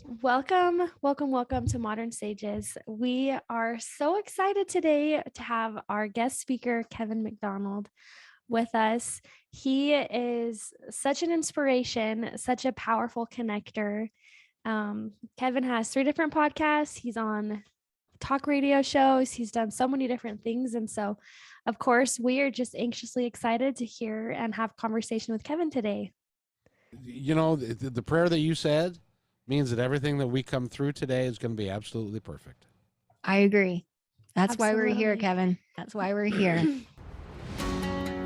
Welcome to Modern Sages. We are so excited today to have our guest speaker, Kevin McDonald, with us. He is such an inspiration, such a powerful connector. Kevin has 3 different podcasts. He's on talk radio shows. He's done so many different things. And so, of course, we are just anxiously excited to hear and have conversation with Kevin today. You know, the prayer that you said means that everything that we come through today is going to be absolutely perfect. I agree. That's Absolutely. why we're here, Kevin. That's why we're here.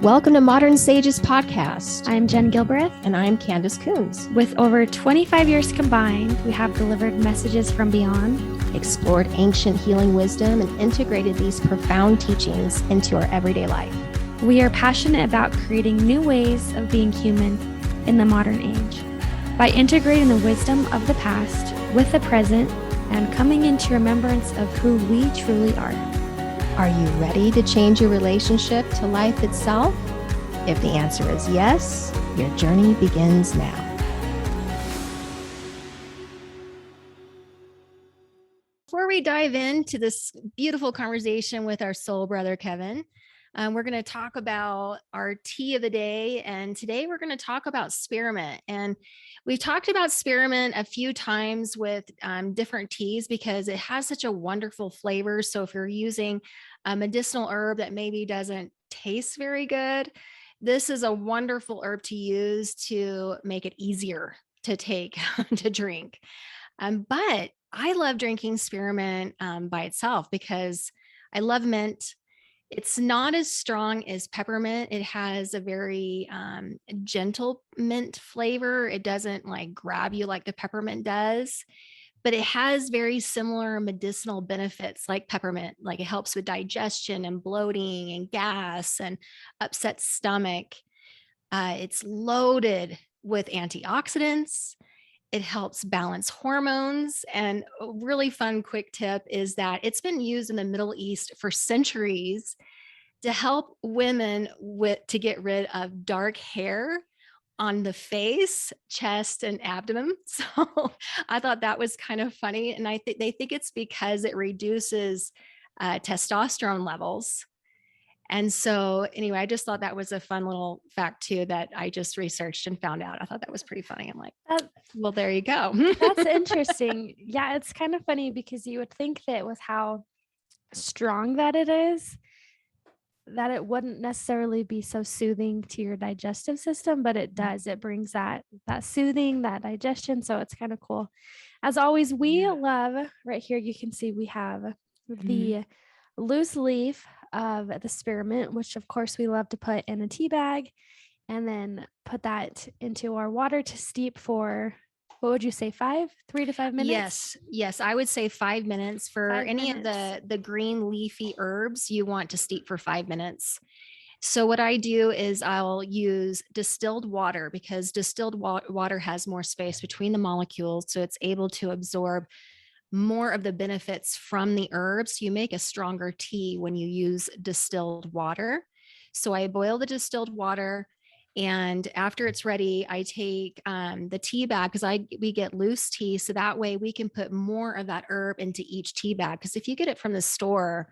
Welcome to Modern Sages Podcast. I'm Jenn Gilbreth. And I'm Candace Coons. With over 25 years combined, we have delivered messages from beyond, Explored ancient healing wisdom and integrated these profound teachings into our everyday life. We are passionate about creating new ways of being human in the modern age by integrating the wisdom of the past with the present and coming into remembrance of who we truly are. Are you ready to change your relationship to life itself? If the answer is yes, your journey begins now. Before we dive into this beautiful conversation with our soul brother, Kevin, we're going to talk about our tea of the day. And today we're going to talk about spearmint. And we've talked about spearmint a few times with different teas because it has such a wonderful flavor. So if you're using a medicinal herb that maybe doesn't taste very good, this is a wonderful herb to use to make it easier to take, to drink. But I love drinking spearmint by itself because I love mint. It's not as strong as peppermint. It has a very gentle mint flavor. It doesn't like grab you like the peppermint does, but it has very similar medicinal benefits like peppermint. Like it helps with digestion and bloating and gas and upset stomach. It's loaded with antioxidants. It helps balance hormones. And a really fun quick tip is that it's been used in the Middle East for centuries to help women to get rid of dark hair on the face, chest, and abdomen. So I thought that was kind of funny. And they think it's because it reduces testosterone levels. And so anyway, I just thought that was a fun little fact too, that I just researched and found out. I thought that was pretty funny. I'm like, well, there you go. That's interesting. Yeah, it's kind of funny because you would think that with how strong that it is, that it wouldn't necessarily be so soothing to your digestive system, but it does. It brings that soothing, that digestion. So it's kind of cool. As always, we love, right here, you can see we have the loose leaf of the spearmint, which of course we love to put in a tea bag and then put that into our water to steep for, what would you say, 3 to 5 minutes? Yes. I would say 5 minutes for any of the green leafy herbs. You want to steep for 5 minutes. So what I do is I'll use distilled water because distilled water has more space between the molecules. So it's able to absorb more of the benefits from the herbs. You make a stronger tea when you use distilled water. So I boil the distilled water, and after it's ready, I take the tea bag because we get loose tea. So that way we can put more of that herb into each tea bag. Because if you get it from the store,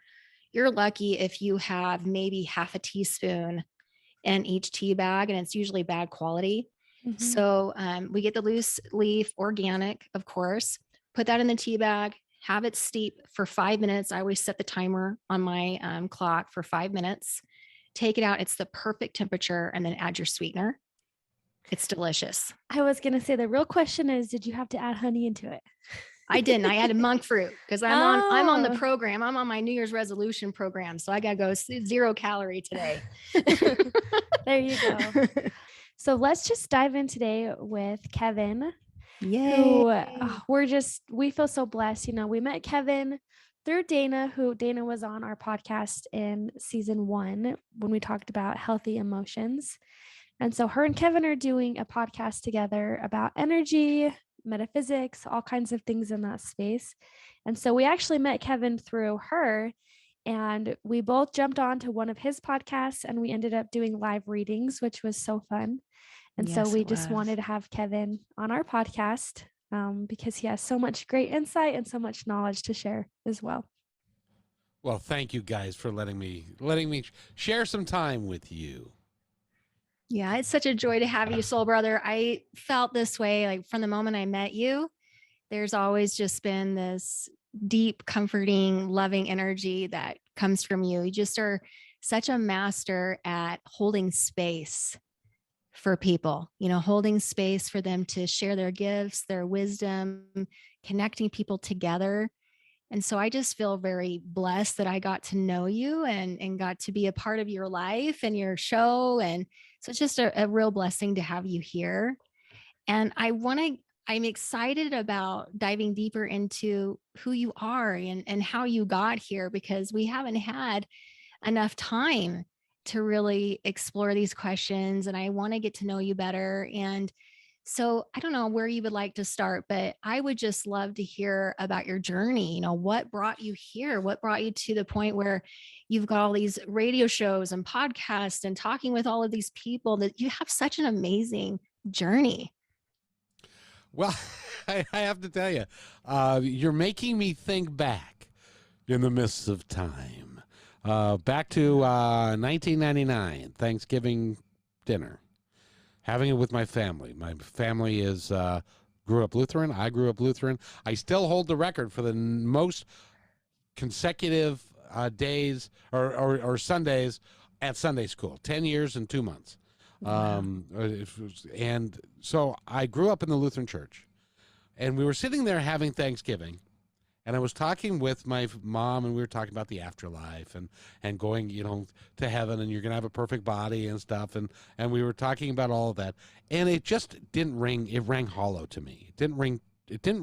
you're lucky if you have maybe half a teaspoon in each tea bag, and it's usually bad quality. Mm-hmm. So we get the loose leaf, organic, of course. Put that in the tea bag, have it steep for 5 minutes. I always set the timer on my clock for 5 minutes. Take it out. It's the perfect temperature, and then add your sweetener. It's delicious. I was going to say, the real question is, did you have to add honey into it? I didn't. I added monk fruit because I'm on the program. I'm on my New Year's resolution program. So I got to go 0 calorie today. There you go. So let's just dive in today with Kevin. Yay. We feel so blessed. You know, we met Kevin through Dana was on our podcast in season 1 when we talked about healthy emotions. And so her and Kevin are doing a podcast together about energy, metaphysics, all kinds of things in that space. And so we actually met Kevin through her, and we both jumped on to one of his podcasts, and we ended up doing live readings, which was so fun. And so we just wanted to have Kevin on our podcast because he has so much great insight and so much knowledge to share as well. Well, thank you guys for letting me share some time with you. Yeah, it's such a joy to have you, soul brother. I felt this way like from the moment I met you. There's always just been this deep, comforting, loving energy that comes from you. You just are such a master at holding space for people, holding space for them to share their gifts, their wisdom, connecting people together. And so I just feel very blessed that I got to know you and got to be a part of your life and your show. And so it's just a real blessing to have you here. And I'm excited about diving deeper into who you are and how you got here, because we haven't had enough time to really explore these questions. And I want to get to know you better. And so I don't know where you would like to start, but I would just love to hear about your journey. What brought you here? What brought you to the point where you've got all these radio shows and podcasts and talking with all of these people, that you have such an amazing journey? Well, I have to tell you, you're making me think back in the mists of time, back to 1999, Thanksgiving dinner, having it with my family. My family grew up Lutheran. I grew up Lutheran. I still hold the record for the most consecutive days or Sundays at Sunday school, 10 years and 2 months. Wow. And so I grew up in the Lutheran church, and we were sitting there having Thanksgiving, and I was talking with my mom, and we were talking about the afterlife and going, to heaven, and you're going to have a perfect body and stuff. And we were talking about all of that, and it just didn't ring. It rang hollow to me. It didn't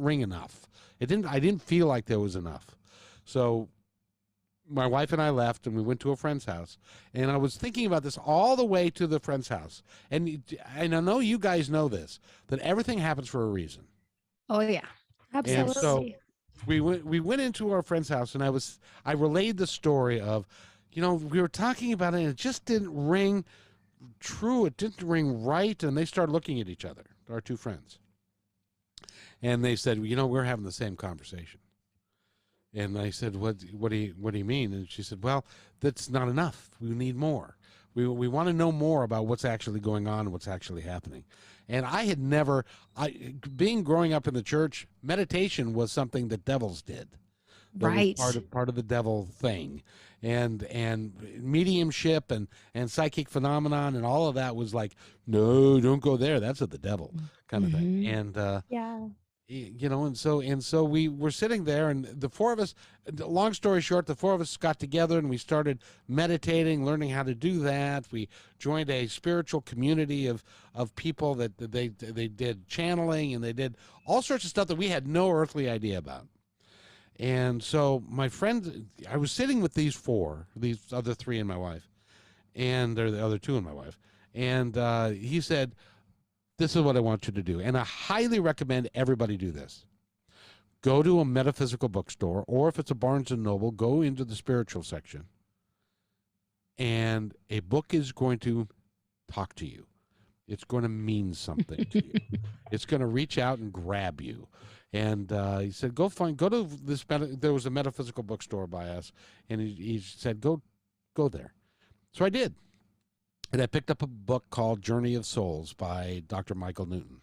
ring enough. I didn't feel like there was enough. So my wife and I left, and we went to a friend's house, and I was thinking about this all the way to the friend's house. And I know you guys know this, that everything happens for a reason. Oh yeah. Absolutely. And so we went into our friend's house, and I relayed the story of, we were talking about it, and it just didn't ring true. It didn't ring right. And they started looking at each other, our two friends. And they said, we're having the same conversation. And I said, what do you mean? And she said, well, that's not enough. We need more. We want to know more about what's actually going on and what's actually happening. And I had growing up in the church, meditation was something that devils did. That Right. was part of the devil thing. And mediumship and psychic phenomenon and all of that was like, no, don't go there. That's of the devil kind of thing. And yeah. and so we were sitting there, and the four of us, long story short, the four of us got together and we started meditating, learning how to do that. We joined a spiritual community of people that they did channeling, and they did all sorts of stuff that we had no earthly idea about. And so my friend, I was sitting with these other three and my wife, and they're the other two and my wife. And he said, this is what I want you to do. And I highly recommend everybody do this. Go to a metaphysical bookstore, or if it's a Barnes & Noble, go into the spiritual section. And a book is going to talk to you. It's going to mean something to you. It's going to reach out and grab you. And he said, go to this, there was a metaphysical bookstore by us. And he said, go there. So I did. And I picked up a book called Journey of Souls by Dr. Michael Newton.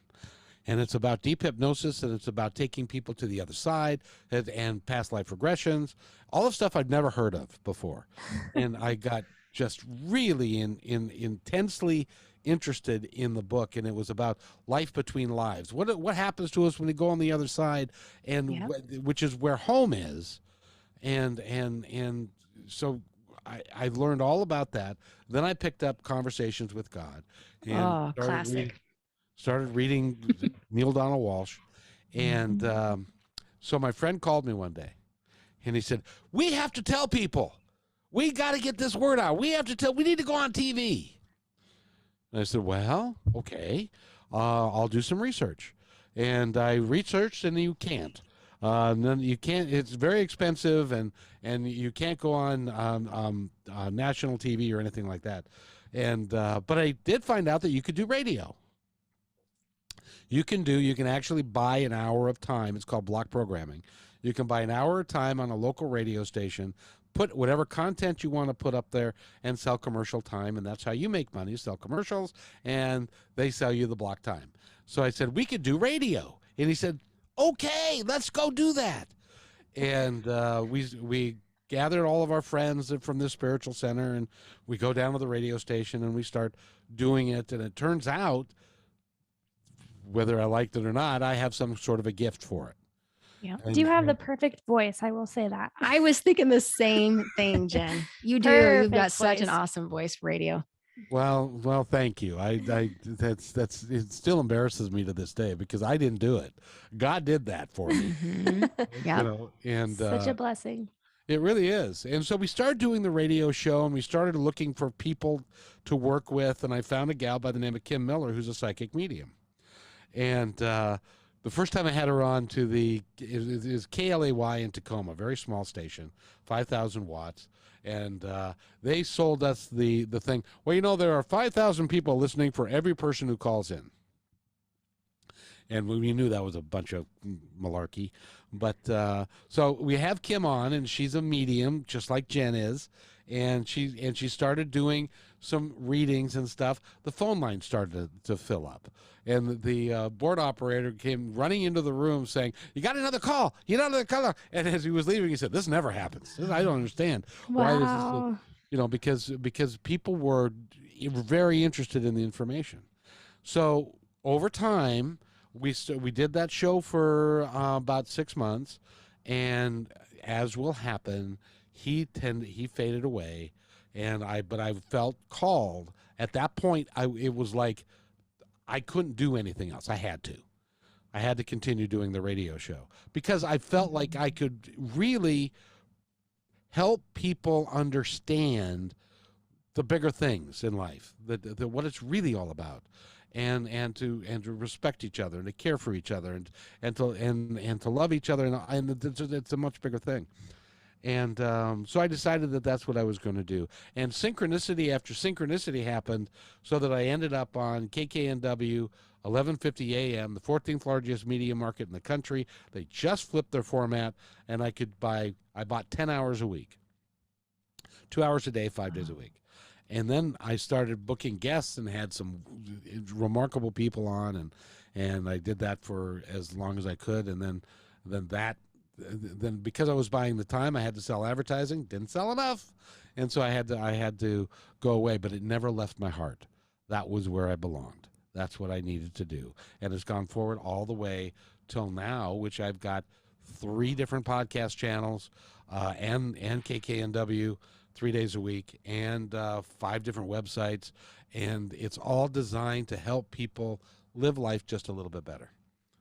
And it's about deep hypnosis, and it's about taking people to the other side and past life regressions, all of stuff I'd never heard of before. And I got just really intensely interested in the book, and it was about life between lives. What happens to us when we go on the other side, and which is where home is. And so I learned all about that. Then I picked up Conversations with God. And Classic. started reading Neil Donald Walsh. And so my friend called me one day, and he said, we have to tell people. We got to get this word out. We need to go on TV. And I said, well, okay, I'll do some research. And I researched, and you can't. And then you can't. It's very expensive, and you can't go on national TV or anything like that. And but I did find out that you could do radio. You can actually buy an hour of time. It's called block programming. You can buy an hour of time on a local radio station, put whatever content you want to put up there, and sell commercial time. And that's how you make money. You sell commercials, and they sell you the block time. So I said, we could do radio. And he said, okay, let's go do that. And we gathered all of our friends from the spiritual center, and we go down to the radio station, and we start doing it. And it turns out, whether I liked it or not, I have some sort of a gift for it. Yeah. Do you have the perfect voice? I will say that. I was thinking the same thing, Jen. You do. You've Perfect got such an voice. awesome voice for radio. Well, thank you. That's it still embarrasses me to this day because I didn't do it. God did that for me. Yeah. You know, and Such a blessing. it really is. And so we started doing the radio show, and we started looking for people to work with, and I found a gal by the name of Kim Miller, who's a psychic medium. And the first time I had her on to it is KLAY in Tacoma, very small station, 5,000 watts. And they sold us the thing. Well, you know, there are 5,000 people listening for every person who calls in. And we knew that was a bunch of malarkey. But so we have Kim on, and she's a medium, just like Jenn is. And she started doing some readings and stuff. The phone line started to fill up. And the board operator came running into the room saying, you got another call. You got another call. And as he was leaving, he said, this never happens. I don't understand. Why this is, Wow. you know, because people were very interested in the information. So over time, we did that show for about 6 months. And as will happen, he faded away. But I felt called. At that point, it was like, I couldn't do anything else. I had to continue doing the radio show because I felt like I could really help people understand the bigger things in life, what it's really all about, and to respect each other and to care for each other and to love each other, and it's a much bigger thing. And so I decided that that's what I was going to do. And synchronicity after synchronicity happened so that I ended up on KKNW, 1150 AM, the 14th largest media market in the country. They just flipped their format, and I bought 10 hours a week, 2 hours a day, 5 days a week. And then I started booking guests and had some remarkable people on, and I did that for as long as I could. And then because I was buying the time, I had to sell advertising, didn't sell enough. And so I had to go away, but it never left my heart. That was where I belonged. That's what I needed to do. And it's gone forward all the way till now, which I've got 3 different podcast channels, and KKNW 3 days a week, and 5 different websites. And it's all designed to help people live life just a little bit better.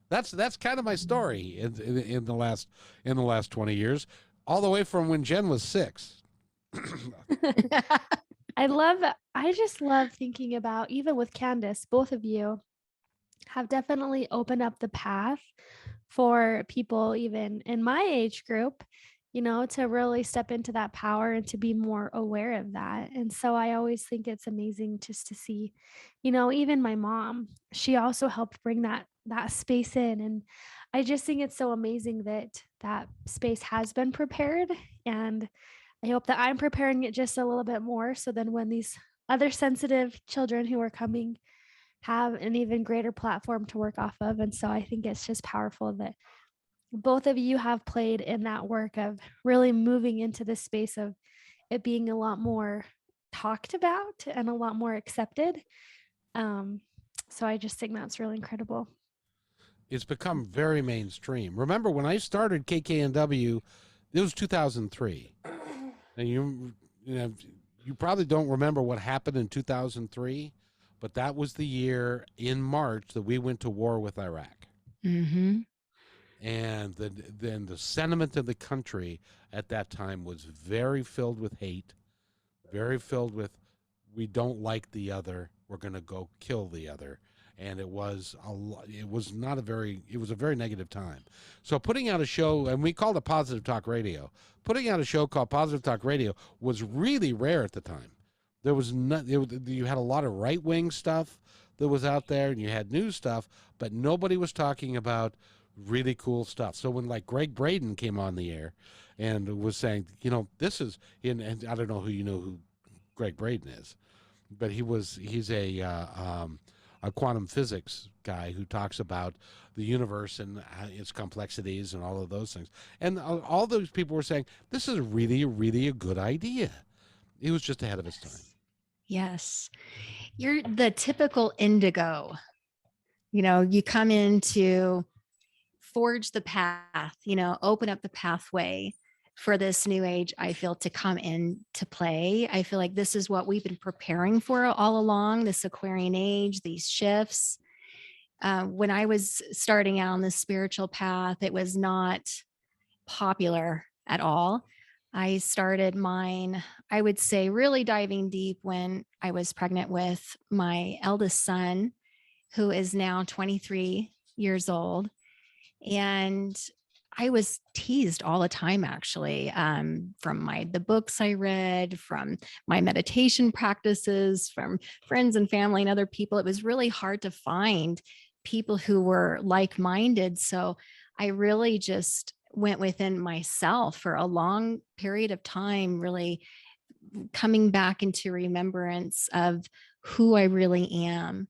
That's kind of my story in the last 20 years, all the way from when Jenn was 6. I just love thinking about, even with Candace, both of you have definitely opened up the path for people even in my age group, you know, to really step into that power and to be more aware of that. And so I always think it's amazing just to see, you know, even my mom, she also helped bring that space in. And I just think it's so amazing that space has been prepared. And I hope that I'm preparing it just a little bit more. So then when these other sensitive children who are coming have an even greater platform to work off of. And so I think it's just powerful that both of you have played in that work of really moving into the space of it being a lot more talked about and a lot more accepted. So I just think that's really incredible. It's become very mainstream. Remember when I started KKNW, it was 2003. And you probably don't remember what happened in 2003, but that was the year in March that we went to war with Iraq. Mm-hmm. And then the sentiment of the country at that time was very filled with hate, very filled with, we don't like the other, we're going to go kill the other. And it was a very negative time. So putting out a show, and we called it Positive Talk Radio, putting out a show called Positive Talk Radio was really rare at the time. There was you had a lot of right-wing stuff that was out there, and you had new stuff, but nobody was talking about really cool stuff. So when like Greg Braden came on the air and was saying, this is and I don't know who who Greg Braden is, but he's a quantum physics guy who talks about the universe and its complexities and all of those things. And all those people were saying, this is really, really a good idea. He was just ahead of his time. Yes. You're the typical indigo. You come in to forge the path, open up the pathway for this new age, I feel, to come into play. I feel like this is what we've been preparing for all along, this Aquarian age, these shifts. When I was starting out on the spiritual path, it was not popular at all. I started mine, I would say, really diving deep when I was pregnant with my eldest son, who is now 23 years old. And I was teased all the time, actually, from the books I read, from my meditation practices, from friends and family and other people. It was really hard to find people who were like-minded. So I really just went within myself for a long period of time, really coming back into remembrance of who I really am.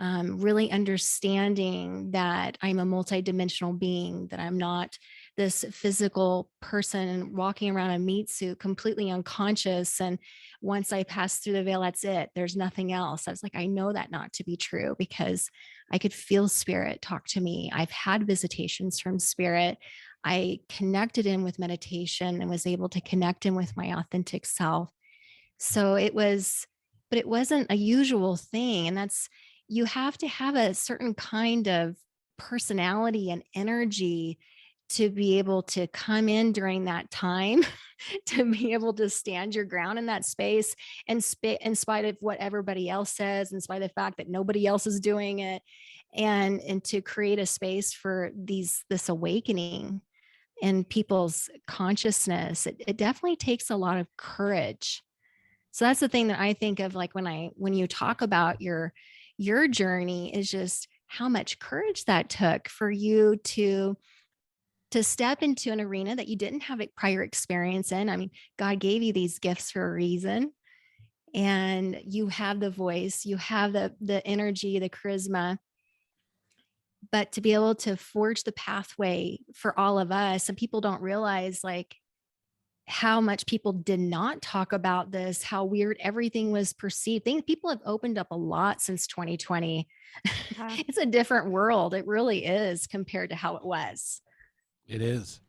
Really understanding that I'm a multidimensional being, that I'm not this physical person walking around a meat suit, completely unconscious. And once I pass through the veil, that's it. There's nothing else. I was like, I know that not to be true, because I could feel spirit talk to me. I've had visitations from spirit. I connected in with meditation and was able to connect in with my authentic self. So but it wasn't a usual thing. And you have to have a certain kind of personality and energy to be able to come in during that time, to be able to stand your ground in that space, and in spite of what everybody else says, in spite of the fact that nobody else is doing it, and to create a space for this awakening in people's consciousness. It definitely takes a lot of courage. So that's the thing that I think of, like when you talk about your journey, is just how much courage that took for you to step into an arena that you didn't have a prior experience in. I mean, God gave you these gifts for a reason, and you have the voice, you have the energy, the charisma, but to be able to forge the pathway for all of us. And people don't realize, like, how much people did not talk about this, how weird everything was perceived. People have opened up a lot since 2020. Yeah. It's a different world. It really is, compared to how it was. It is.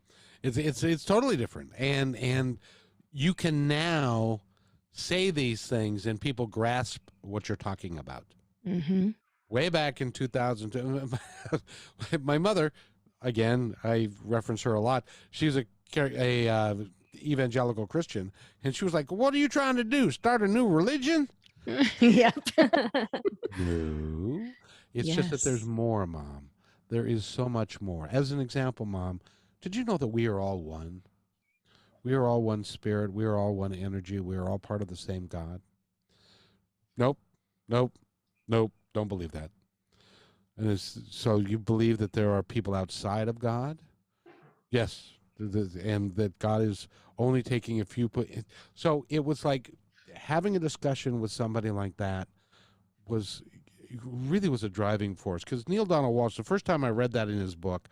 It's totally different. And you can now say these things and people grasp what you're talking about. Mm-hmm. Way back in 2002, my mother, again, I reference her a lot. She's a evangelical Christian, and she was like, "What are you trying to do? Start a new religion?" Yep. No. It's just that there's more, Mom. There is so much more. As an example, Mom, did you know that we are all one? We are all one spirit. We are all one energy. We are all part of the same God. Nope. Don't believe that. And so you believe that there are people outside of God? Yes. And that God is only taking a few. So it was like having a discussion with somebody like that really was a driving force. Because Neil Donald Walsh, the first time I read that in his book,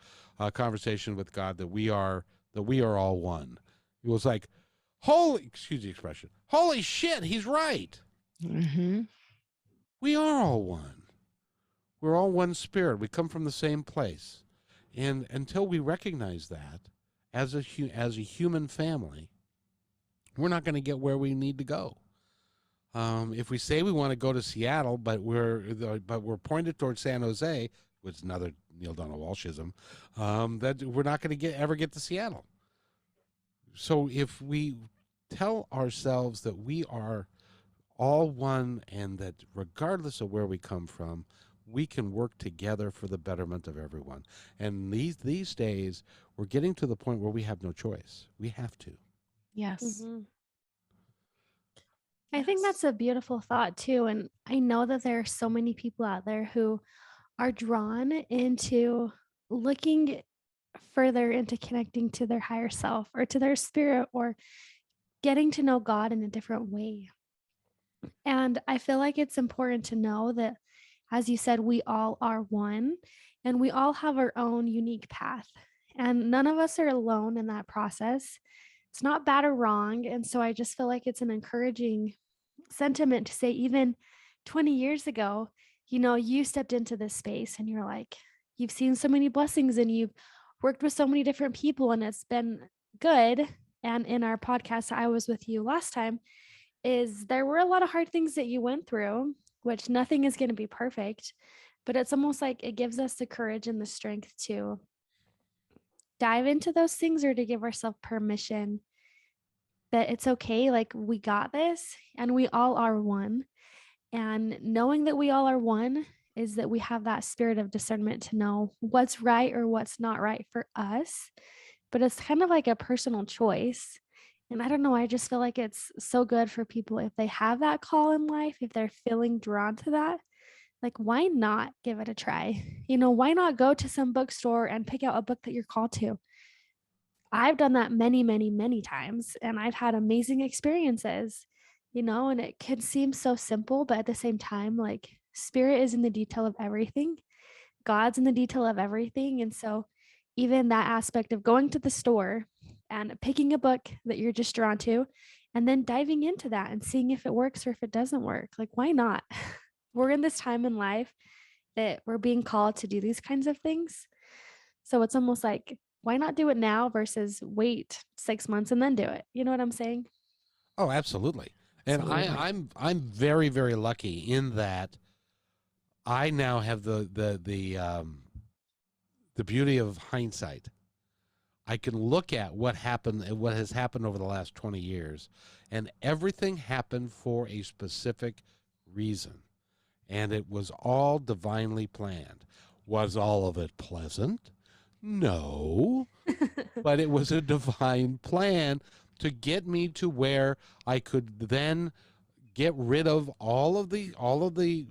Conversation with God, that we are all one. It was like, excuse the expression, holy shit, he's right. Mm-hmm. We are all one. We're all one spirit. We come from the same place. And until we recognize that as a human family, we're not going to get where we need to go. If we say we want to go to Seattle, but we're pointed towards San Jose, which is another Neil Donald Walshism, that we're not going to ever get to Seattle. So if we tell ourselves that we are all one, and that regardless of where we come from, we can work together for the betterment of everyone. And these days, we're getting to the point where we have no choice. We have to. Yes. Mm-hmm. I think that's a beautiful thought too. And I know that there are so many people out there who are drawn into looking further into connecting to their higher self or to their spirit or getting to know God in a different way. And I feel like it's important to know that, as you said, we all are one and we all have our own unique path. And none of us are alone in that process. It's not bad or wrong. And so I just feel like it's an encouraging sentiment to say, even 20 years ago, you stepped into this space and you're like, you've seen so many blessings and you've worked with so many different people and it's been good. And in our podcast, I was with you last time, is there were a lot of hard things that you went through, which nothing is going to be perfect, but it's almost like it gives us the courage and the strength to dive into those things or to give ourselves permission that it's okay. Like we got this and we all are one. And knowing that we all are one is that we have that spirit of discernment to know what's right or what's not right for us. But it's kind of like a personal choice. And I don't know, I just feel like it's so good for people if they have that call in life, if they're feeling drawn to that, like why not give it a try? Why not go to some bookstore and pick out a book that you're called to? I've done that many, many, many times and I've had amazing experiences, and it could seem so simple, but at the same time, like spirit is in the detail of everything. God's in the detail of everything. And so even that aspect of going to the store and picking a book that you're just drawn to, and then diving into that and seeing if it works or if it doesn't work, like why not? We're in this time in life that we're being called to do these kinds of things. So it's almost like, why not do it now versus wait 6 months and then do it? You know what I'm saying? Oh, absolutely. And Absolutely. I'm very, very lucky in that I now have the beauty of hindsight. I can look at what has happened over the last 20 years, and everything happened for a specific reason. And it was all divinely planned. Was all of it pleasant? No, but it was a divine plan to get me to where I could then get rid of all of the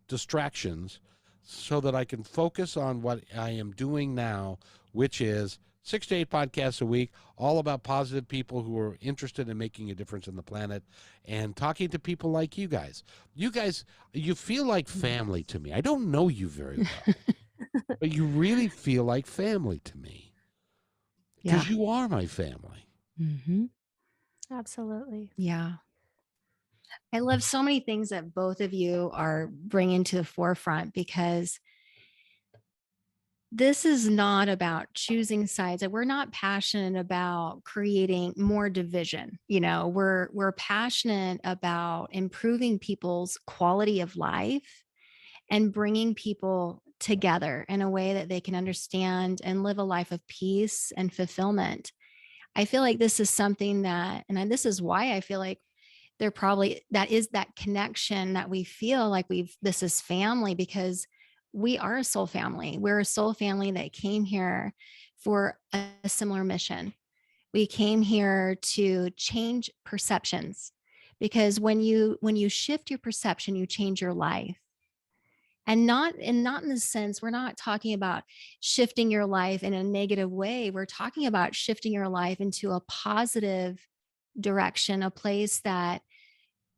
distractions so that I can focus on what I am doing now, which is 6 to 8 podcasts a week, all about positive people who are interested in making a difference in the planet and talking to people like you guys. You guys, you feel like family to me. I don't know you very well, but you really feel like family to me Yeah. because you are my family. Mm-hmm. Absolutely. Yeah. I love so many things that both of you are bringing to the forefront, because this is not about choosing sides. We're not passionate about creating more division. We're passionate about improving people's quality of life and bringing people together in a way that they can understand and live a life of peace and fulfillment. I feel like this is something that, and this is why I feel like that is that connection that we feel like this is family, because we are a soul family. We're a soul family that came here for a similar mission. We came here to change perceptions, because when you shift your perception, you change your life. And not in the sense, we're not talking about shifting your life in a negative way. We're talking about shifting your life into a positive direction, a place that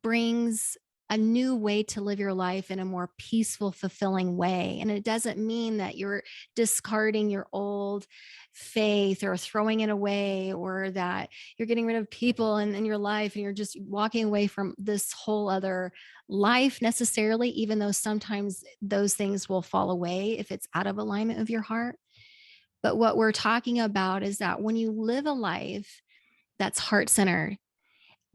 brings a new way to live your life in a more peaceful, fulfilling way. And it doesn't mean that you're discarding your old faith or throwing it away, or that you're getting rid of people in your life and you're just walking away from this whole other life necessarily, even though sometimes those things will fall away if it's out of alignment of your heart. But what we're talking about is that when you live a life that's heart centered,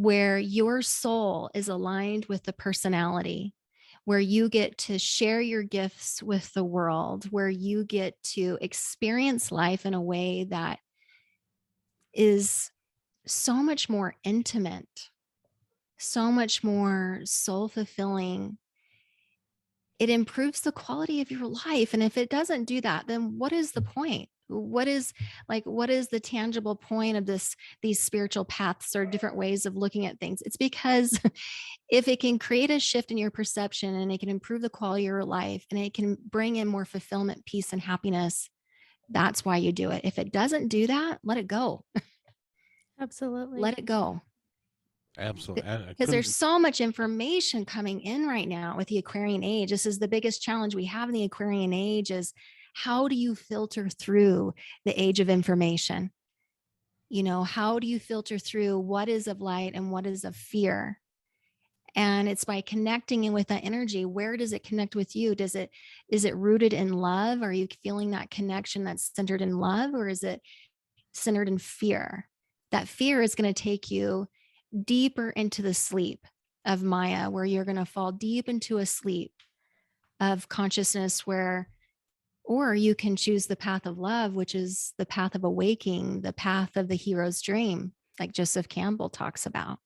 where your soul is aligned with the personality, where you get to share your gifts with the world, where you get to experience life in a way that is so much more intimate, so much more soul fulfilling. It improves the quality of your life. And if it doesn't do that, then what is the point? What is the tangible point of these spiritual paths or different ways of looking at things? It's because if it can create a shift in your perception and it can improve the quality of your life and it can bring in more fulfillment, peace, and happiness, that's why you do it. If it doesn't do that, let it go. Absolutely. Let it go. Absolutely. Because there's so much information coming in right now with the Aquarian age. This is the biggest challenge we have in the Aquarian age is how do you filter through the age of information? You know, how do you filter through what is of light and what is of fear? And it's by connecting in with that energy. Where does it connect with you? Is it rooted in love? Are you feeling that connection that's centered in love, or is it centered in fear? That fear is going to take you deeper into the sleep of Maya, where you're going to fall deep into a sleep of consciousness or you can choose the path of love, which is the path of awaking, the path of the hero's dream, like Joseph Campbell talks about.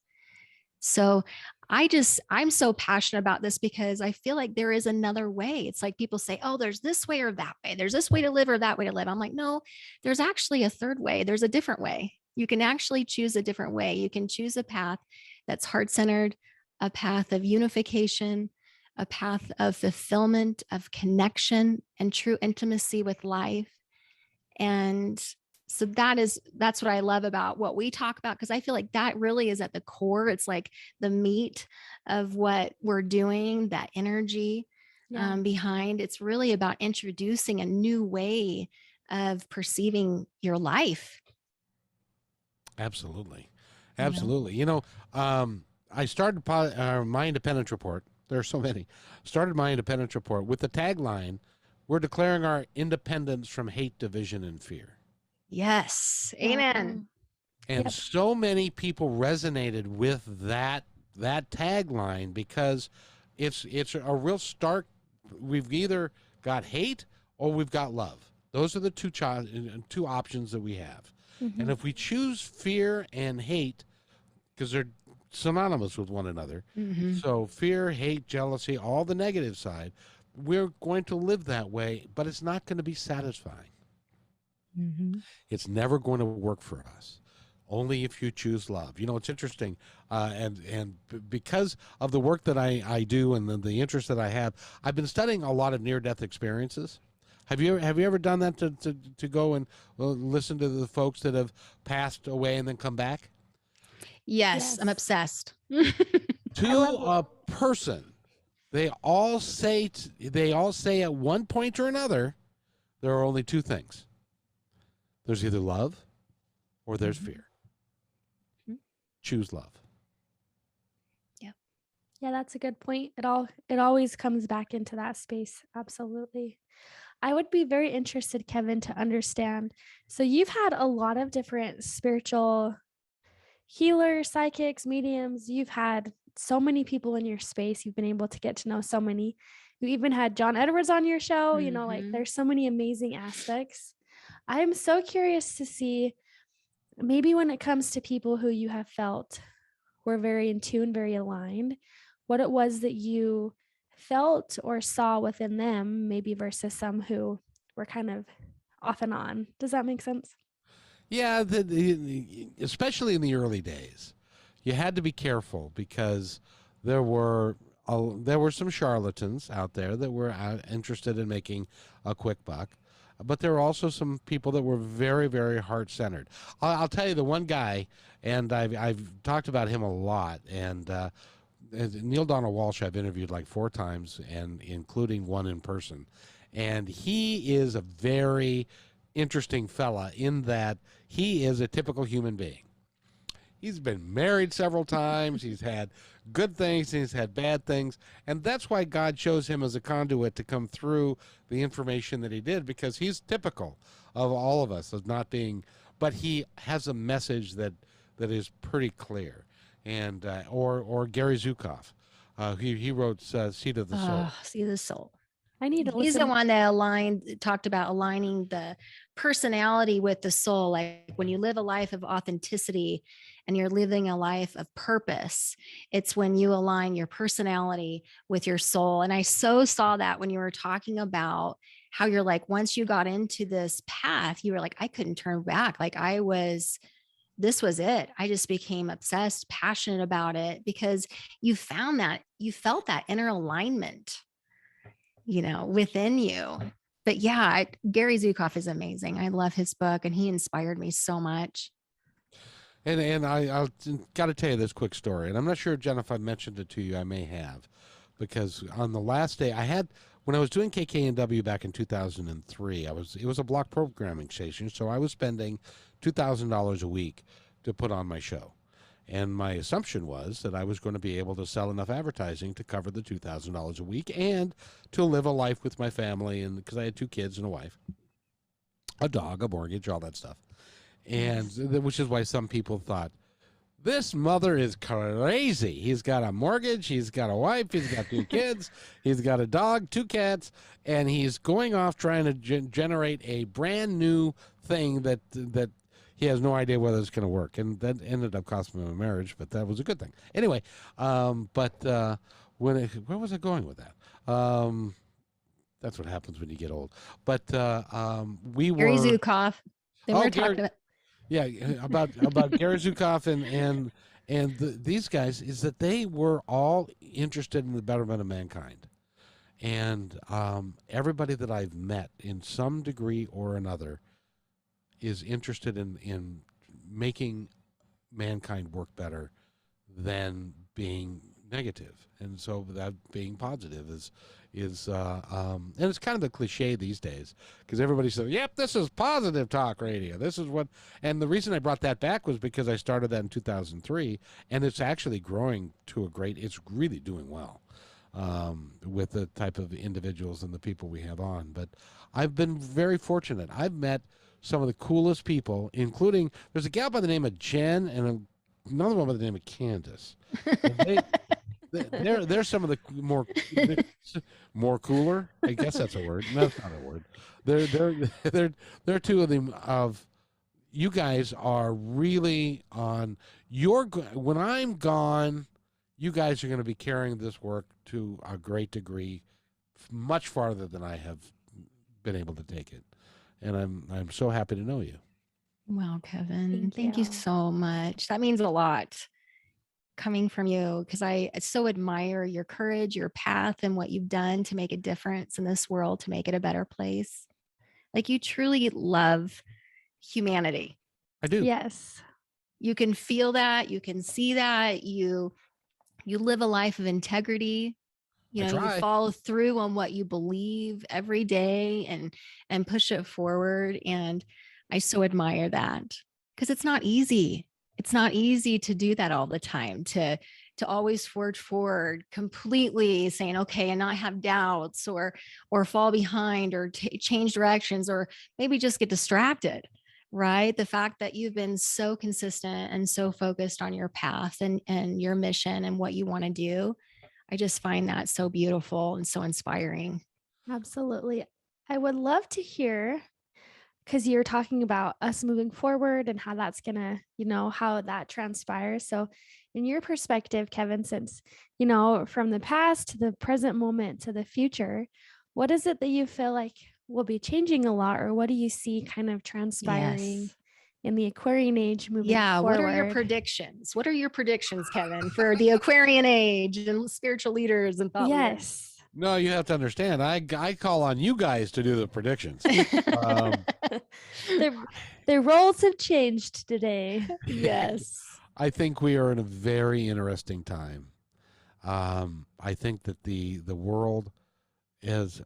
So I'm so passionate about this because I feel like there is another way. It's like people say, oh, there's this way or that way. There's this way to live or that way to live. I'm like, no, there's actually a third way. There's a different way. You can actually choose a different way. You can choose a path that's heart-centered, a path of unification, a path of fulfillment, of connection and true intimacy with life. And so that's what I love about what we talk about, because I feel like that really is at the core. It's like the meat of what we're doing, that energy behind. It's really about introducing a new way of perceiving your life. Absolutely. Absolutely. You know, I started my independence report. There are so many. Started my independence report with the tagline, "We're declaring our independence from hate, division, and fear." Yes. Amen. And so many people resonated with that tagline because it's a real stark. We've either got hate or we've got love. Those are the two options that we have. And if we choose fear and hate, because they're synonymous with one another, so fear, hate, jealousy, all the negative side, we're going to live that way, but it's not going to be satisfying. It's never going to work for us. Only if you choose love. You know, it's interesting, and because of the work that I do and the interest that I have, I've been studying a lot of near-death experiences. Have you ever done that to go and listen to the folks that have passed away and then come back? Yes. I'm obsessed. To a person, they all say at one point or another, there are only two things. There's either love or there's fear. Choose love. Yeah, that's a good point. It always comes back into that space. Absolutely. I would be very interested, Kevin, to understand. So you've had a lot of different spiritual healers, psychics, mediums. You've had so many people in your space. You've been able to get to know so many. You even had John Edwards on your show. You know, like there's so many amazing aspects. I'm so curious to see, maybe when it comes to people who you have felt were very in tune, very aligned, what it was that you felt or saw within them, maybe versus some who were kind of off and on. Does that make sense? Yeah, especially in the early days, you had to be careful because there were some charlatans out there that were interested in making a quick buck, but there were also some people that were very, very heart-centered. I'll tell you the one guy, and I've talked about him a lot, and Neil Donald Walsh I've interviewed like 4 times, and including one in person, and he is a very interesting fella in that he is a typical human being. He's been married several times. He's had good things. He's had bad things. And that's why God chose him as a conduit to come through the information that he did, because he's typical of all of us as not being, but he has a message that is pretty clear. And or Gary Zukav, he wrote Seed of the Soul. Seed of the Soul. I need to listen. He's the one that talked about aligning the personality with the soul. Like when you live a life of authenticity and you're living a life of purpose, it's when you align your personality with your soul. And I so saw that when you were talking about how you're like, once you got into this path, you were like, I couldn't turn back. Like this was it. I just became obsessed, passionate about it because you found that you felt that inner alignment, within you. But yeah, Gary Zukav is amazing. I love his book and he inspired me so much. And I'll got to tell you this quick story. And I'm not sure, Jenn, if I mentioned it to you. I may have, because on the last day when I was doing KKNW back in 2003, it was a block programming station. So I was spending $2,000 a week to put on my show. And my assumption was that I was going to be able to sell enough advertising to cover the $2,000 a week and to live a life with my family. And because I had 2 kids and a wife, a dog, a mortgage, all that stuff. And which is why some people thought, this mother is crazy. He's got a mortgage. He's got a wife. He's got 2 kids. He's got a dog, 2 cats, and he's going off trying to generate a brand new thing that he has no idea whether it's going to work. And that ended up costing him a marriage, but that was a good thing. Anyway, where was I going with that? That's what happens when you get old. But we were Gary Zukav. Then we're talking about. Yeah, about Gary Zukav and these guys, is that they were all interested in the betterment of mankind, and everybody that I've met in some degree or another is interested in making mankind work better than being negative, and so that being positive is and it's kind of a cliche these days because everybody says, yep, this is positive talk radio, this is what. And the reason I brought that back was because I started that in 2003, and it's actually growing to it's really doing well with the type of individuals and the people we have on. But I've been very fortunate. I've met some of the coolest people, including there's a gal by the name of Jenn and another one by the name of Candace. They're some of the more cooler. I guess that's a word. No, that's not a word. They're 2 of them. You guys are really on when I'm gone, you guys are going to be carrying this work to a great degree, much farther than I have been able to take it. And I'm so happy to know you. Wow, Kevin, thank you so much. That means a lot coming from you, because I so admire your courage, your path, and what you've done to make a difference in this world, to make it a better place. Like, you truly love humanity. I do. Yes. You can feel that. You can see that. You live a life of integrity. You follow through on what you believe every day and push it forward. And I so admire that, because it's not easy. It's not easy to do that all the time, to always forge forward, completely saying, okay, and not have doubts or fall behind or change directions, or maybe just get distracted, right? The fact that you've been so consistent and so focused on your path and your mission and what you want to do, I just find that so beautiful and so inspiring. Absolutely. I would love to hear, because you're talking about us moving forward and how that's going to, how that transpires. So in your perspective, Kevin, since, from the past to the present moment to the future, what is it that you feel like will be changing a lot, or what do you see kind of transpiring in the Aquarian age moving forward? What are your predictions? What are your predictions, Kevin, for the Aquarian age and spiritual leaders and thought leaders? No, you have to understand. I call on you guys to do the predictions. Their roles have changed today. Yes. I think we are in a very interesting time. I think that the world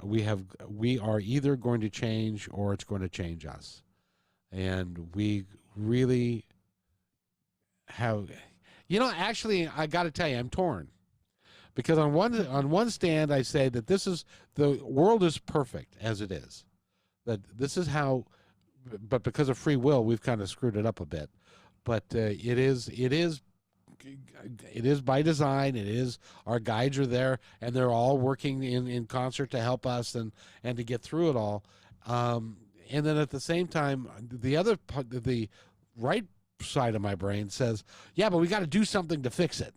we are either going to change or it's going to change us, and we really have. Actually, I got to tell you, I'm torn. Because on one stand, I say that the world is perfect as it is, that this is how, but because of free will, we've kind of screwed it up a bit. But it is by design. It is, our guides are there, and they're all working in concert to help us and to get through it all. And then at the same time, the other part, the right side of my brain says, yeah, but we got to do something to fix it.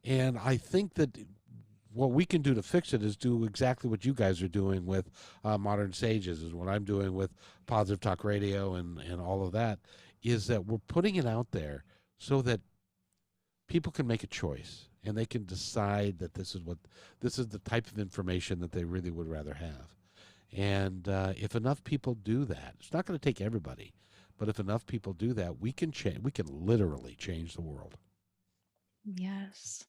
And I think that what we can do to fix it is do exactly what you guys are doing with Modern Sages, is what I'm doing with Positive Talk Radio and all of that, is that we're putting it out there so that people can make a choice and they can decide that this is the type of information that they really would rather have. And if enough people do that, it's not going to take everybody, but if enough people do that, we can literally change the world. Yes.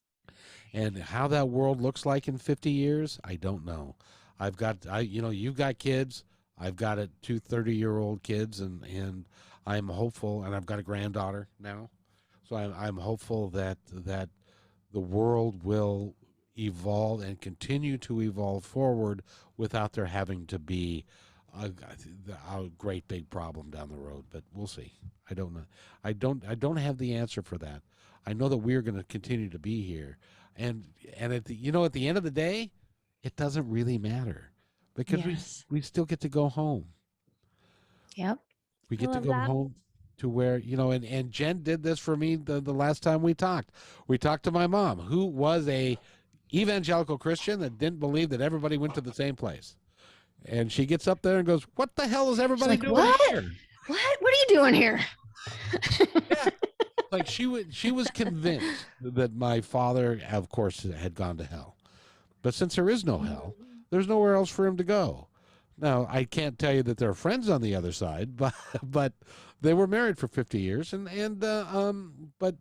And how that world looks like in 50 years, I don't know. You've got kids. I've got two 30-year-old kids, and I'm hopeful, and I've got a granddaughter now. So I'm hopeful that the world will evolve and continue to evolve forward without there having to be a great big problem down the road. But we'll see. I don't know. I don't have the answer for that. I know that we're going to continue to be here, and at the end of the day, it doesn't really matter because we still get to go home. Yep. We get to go home to where, and Jenn did this for me the last time we talked. We talked to my mom, who was a evangelical Christian that didn't believe that everybody went to the same place. And she gets up there and goes, "What the hell is everybody doing here? What are you doing here?" Yeah. Like she was convinced that my father, of course, had gone to hell. But since there is no hell, there's nowhere else for him to go. Now, I can't tell you that there are friends on the other side, but they were married for 50 years, but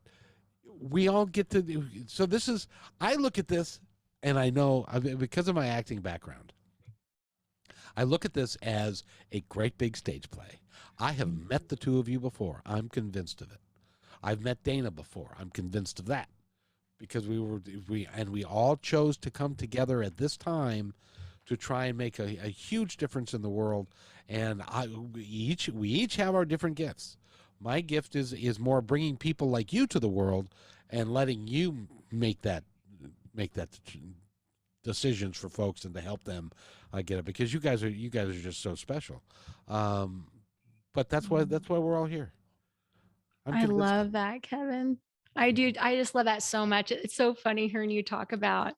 we all get to. So I look at this, and I know because of my acting background, I look at this as a great big stage play. I have met the two of you before. I'm convinced of it. I've met Dana before. I'm convinced of that, because we all chose to come together at this time to try and make a huge difference in the world. And we each have our different gifts. My gift is more bringing people like you to the world and letting you make that decisions for folks and to help them get it, because you guys are just so special. But that's why we're all here. I love that, Kevin. I do. I just love that so much. It's so funny hearing you talk about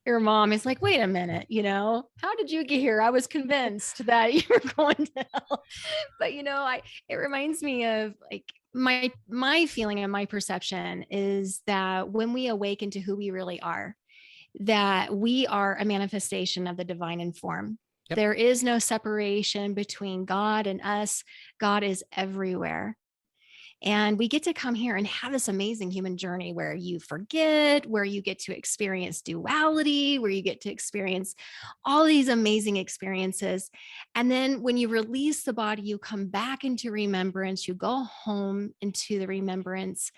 your mom. It's like, wait a minute, how did you get here? I was convinced that you were going to hell. But it reminds me of like my feeling and my perception is that when we awaken to who we really are, that we are a manifestation of the divine in form. Yep. There is no separation between God and us. God is everywhere. And we get to come here and have this amazing human journey where you forget, where you get to experience duality, where you get to experience all these amazing experiences. And then when you release the body, you come back into remembrance, you go home into the remembrance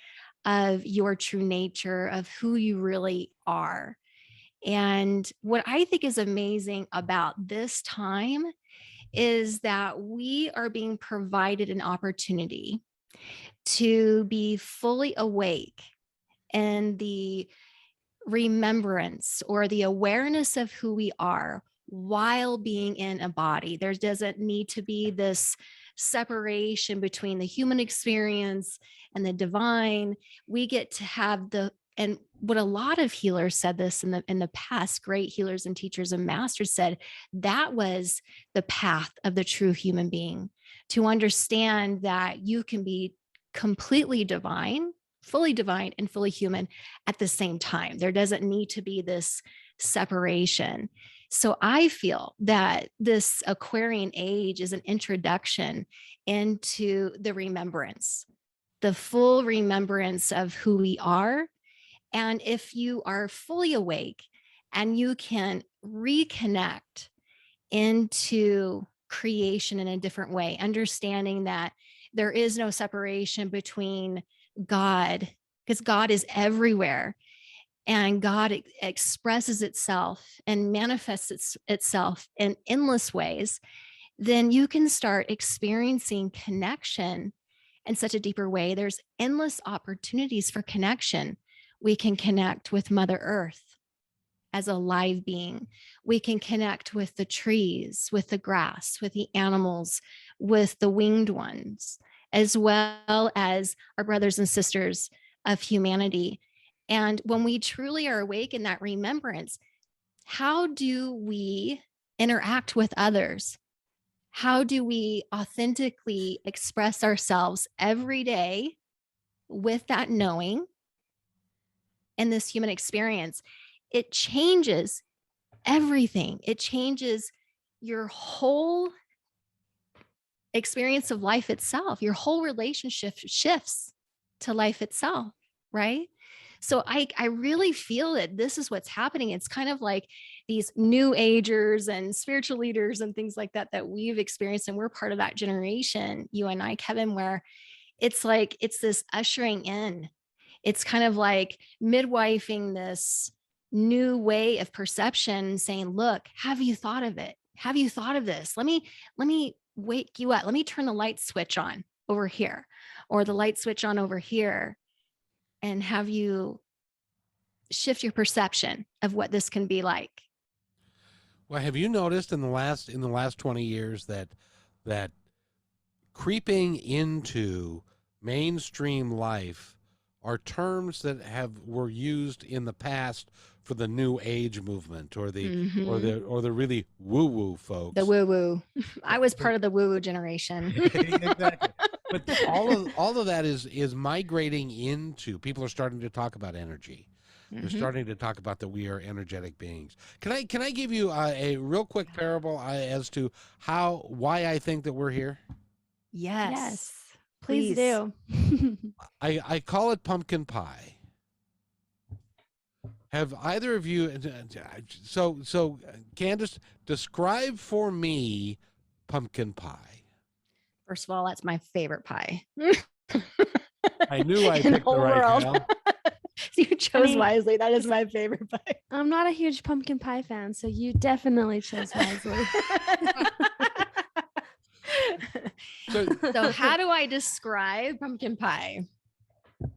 of your true nature, of who you really are. And what I think is amazing about this time is that we are being provided an opportunity to be fully awake in the remembrance or the awareness of who we are while being in a body. There doesn't need to be this separation between the human experience and the divine. We get to have and what a lot of healers said this in the past, great healers and teachers and masters said, that was the path of the true human being, to understand that you can be completely divine, and fully human at the same time. There doesn't need to be this separation. So I feel that this Aquarian age is an introduction into the remembrance, the full remembrance of who we are. And if you are fully awake and you can reconnect into creation in a different way, understanding that there is no separation between God, because God is everywhere and God expresses itself and manifests itself in endless ways, then you can start experiencing connection in such a deeper way. There's endless opportunities for connection. We can connect with Mother Earth as a live being. We can connect with the trees, with the grass, with the animals, with the winged ones, as well as our brothers and sisters of humanity. And when we truly are awake in that remembrance, how do we interact with others? How do we authentically express ourselves every day with that knowing and this human experience? It changes everything. It changes your whole experience of life itself. Your whole relationship shifts to life itself, right? So I really feel that this is what's happening. It's kind of like these new agers and spiritual leaders and things like that we've experienced. And we're part of that generation, you and I, Kevin, where it's like, it's this ushering in. It's kind of like midwifing this new way of perception, saying, look, have you thought of it? Have you thought of this? Let me wake you up. Let me turn the light switch on over here, or the light switch on over here, and have you shift your perception of what this can be like. Well, have you noticed in the last 20 years that creeping into mainstream life are terms that were used in the past for the new age movement, or the or the really woo-woo folks. The woo-woo. I was part of the woo-woo generation. Exactly. But all of that is migrating into, people are starting to talk about energy. They're starting to talk about that we are energetic beings. Can I give you a real quick parable as to why I think that we're here? Yes. Please do. I call it pumpkin pie. Have either of you, so Candace, describe for me pumpkin pie. First of all, that's my favorite pie. I knew I picked the right one. So you chose wisely. That is my favorite pie. I'm not a huge pumpkin pie fan, so you definitely chose wisely. So how do I describe pumpkin pie? Oh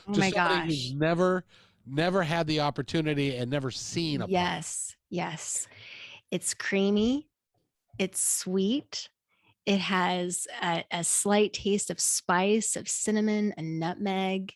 my gosh. Who's never had the opportunity and never seen a pie. Yes. It's creamy. It's sweet. It has a slight taste of spice, of cinnamon and nutmeg.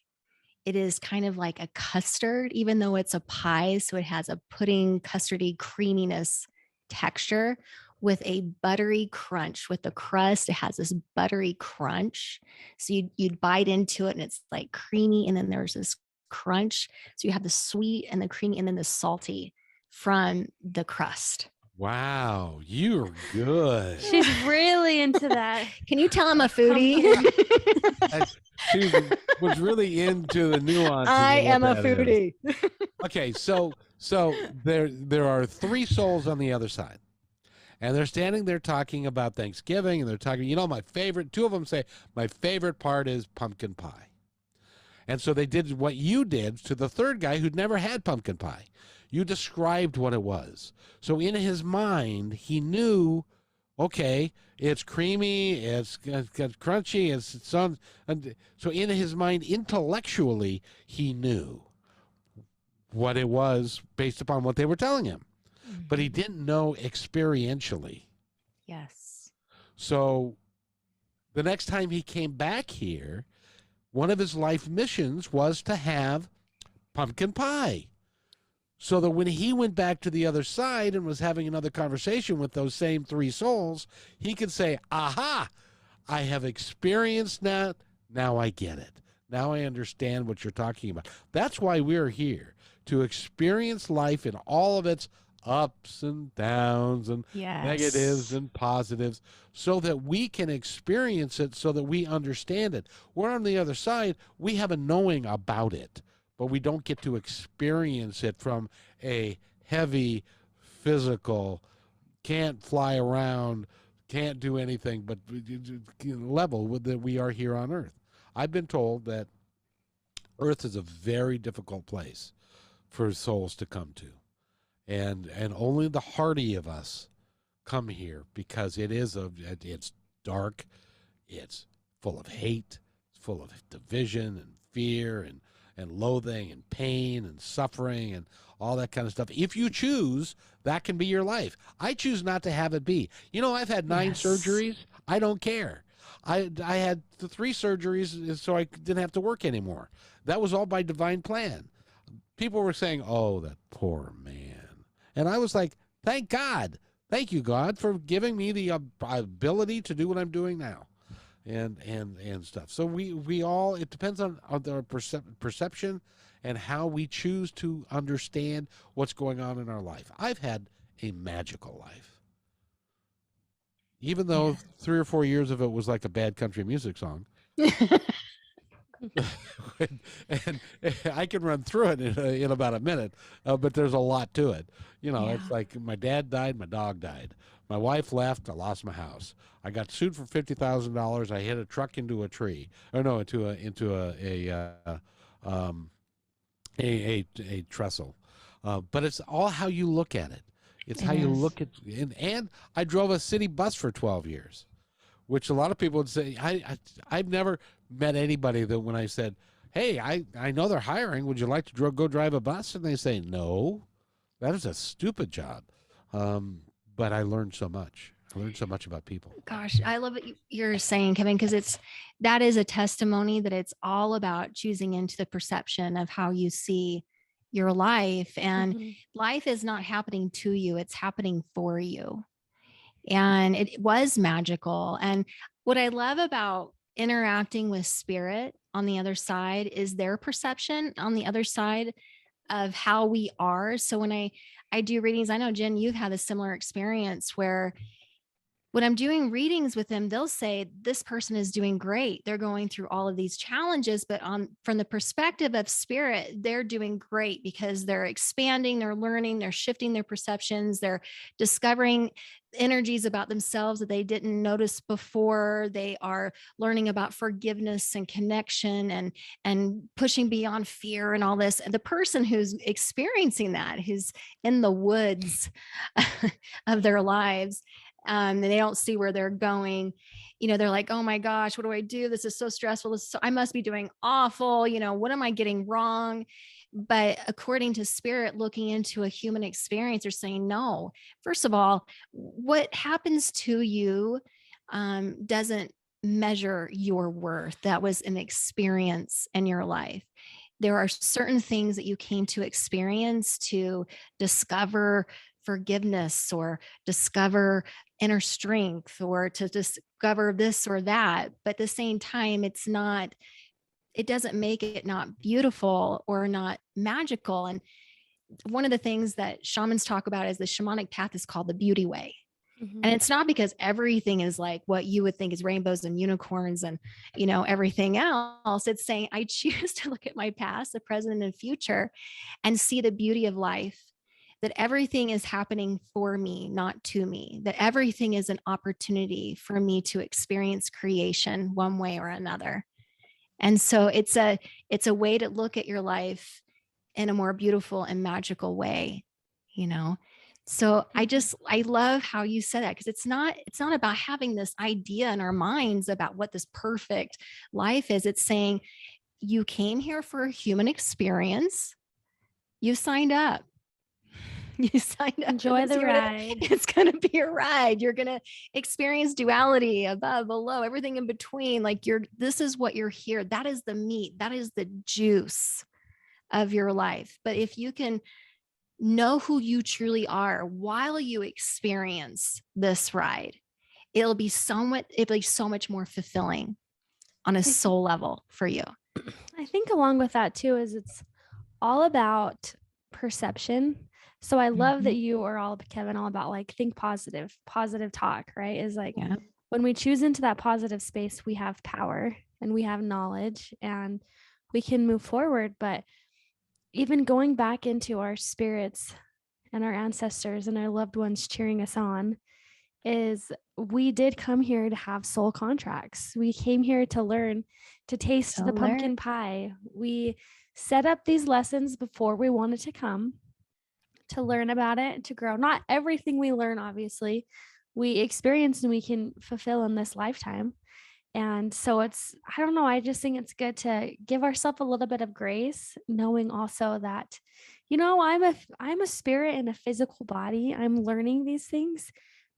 It is kind of like a custard, even though it's a pie. So it has a pudding, custardy creaminess texture with a buttery crunch. With the crust, it has this buttery crunch. So you'd bite into it and it's like creamy. And then there's this crunch. So you have the sweet and the creamy and then the salty from the crust. Wow, you're good. She's really into that. Can you tell I'm a foodie? She was really into the nuance. I am a foodie. Okay, so there are three souls on the other side. And they're standing there talking about Thanksgiving, and they're talking, my favorite, two of them say, my favorite part is pumpkin pie. And so they did what you did to the third guy who'd never had pumpkin pie. You described what it was. So in his mind, he knew, okay, it's creamy, it's crunchy, so in his mind, intellectually, he knew what it was based upon what they were telling him. But he didn't know experientially. Yes. So the next time he came back here, one of his life missions was to have pumpkin pie. So that when he went back to the other side and was having another conversation with those same three souls, he could say, aha, I have experienced that. Now I get it. Now I understand what you're talking about. That's why we're here, to experience life in all of its ups and downs and negatives and positives, so that we can experience it, so that we understand it. We're on the other side. We have a knowing about it, but we don't get to experience it from a heavy, physical, can't fly around, can't do anything, but level that we are here on Earth. I've been told that Earth is a very difficult place for souls to come to. And only the hardy of us come here, because it's dark, it's full of hate, it's full of division and fear and loathing and pain and suffering and all that kind of stuff. If you choose, that can be your life. I choose not to have it be. I've had 9 surgeries. I don't care. I had the 3 surgeries so I didn't have to work anymore. That was all by divine plan. People were saying, oh, that poor man. And I was like, thank God. Thank you, God, for giving me the ability to do what I'm doing now. And stuff. So we all, it depends on our perception and how we choose to understand what's going on in our life. I've had a magical life. Even though 3 or 4 years of it was like a bad country music song. and I can run through it in about a minute, but there's a lot to it. It's like my dad died, my dog died. My wife left, I lost my house. I got sued for $50,000. I hit a truck into a tree. Or no, into a trestle. But it's all how you look at it. It's how you look at, and I drove a city bus for 12 years, which a lot of people would say, I've never met anybody that when I said, hey, I know they're hiring, would you like to go drive a bus? And they say, no, that is a stupid job. But I learned so much. I learned so much about people. Gosh, I love what you're saying, Kevin, because that is a testimony that it's all about choosing into the perception of how you see your life. And life is not happening to you, it's happening for you. And it was magical. And what I love about interacting with spirit on the other side is their perception on the other side of how we are. So when I do readings, I know, Jenn, you've had a similar experience where when I'm doing readings with them, they'll say, this person is doing great. They're going through all of these challenges, but from the perspective of spirit, they're doing great because they're expanding, they're learning, they're shifting their perceptions, they're discovering energies about themselves that they didn't notice before. They are learning about forgiveness and connection and pushing beyond fear and all this. And the person who's experiencing that, who's in the woods of their lives, and they don't see where they're going, they're like, oh my gosh, what do I do? This is so stressful. I must be doing awful. What am I getting wrong? But according to spirit, looking into a human experience, they're saying, no, first of all, what happens to you doesn't measure your worth. That was an experience in your life. There are certain things that you came to experience to discover forgiveness or discover inner strength or to discover this or that. But at the same time, it doesn't make it not beautiful or not magical. And one of the things that shamans talk about is the shamanic path is called the beauty way. And it's not because everything is like what you would think is rainbows and unicorns and, everything else. It's saying, I choose to look at my past, the present and future and see the beauty of life, that everything is happening for me, not to me, that everything is an opportunity for me to experience creation one way or another. And so it's a way to look at your life in a more beautiful and magical way, So I love how you said that, because it's not about having this idea in our minds about what this perfect life is. It's saying you came here for a human experience. You signed up. You signed up. Enjoy the ride. It's going to be a ride. You're going to experience duality, above, below, everything in between. Like this is what you're here. That is the meat. That is the juice of your life. But if you can know who you truly are while you experience this ride, it'll be so much more fulfilling on a soul level for you. I think along with that too is it's all about perception. So I love that you are all, Kevin, all about like think positive talk, right? Is like when we choose into that positive space, we have power and we have knowledge and we can move forward. But even going back into our spirits and our ancestors and our loved ones cheering us on, is we did come here to have soul contracts. We came here to learn, to taste the pumpkin pie. We set up these lessons before we wanted to come, to learn about it, to grow. Not everything we learn, obviously, we experience and we can fulfill in this lifetime. And so I don't know, I just think it's good to give ourselves a little bit of grace, knowing also that, I'm a spirit in a physical body. I'm learning these things,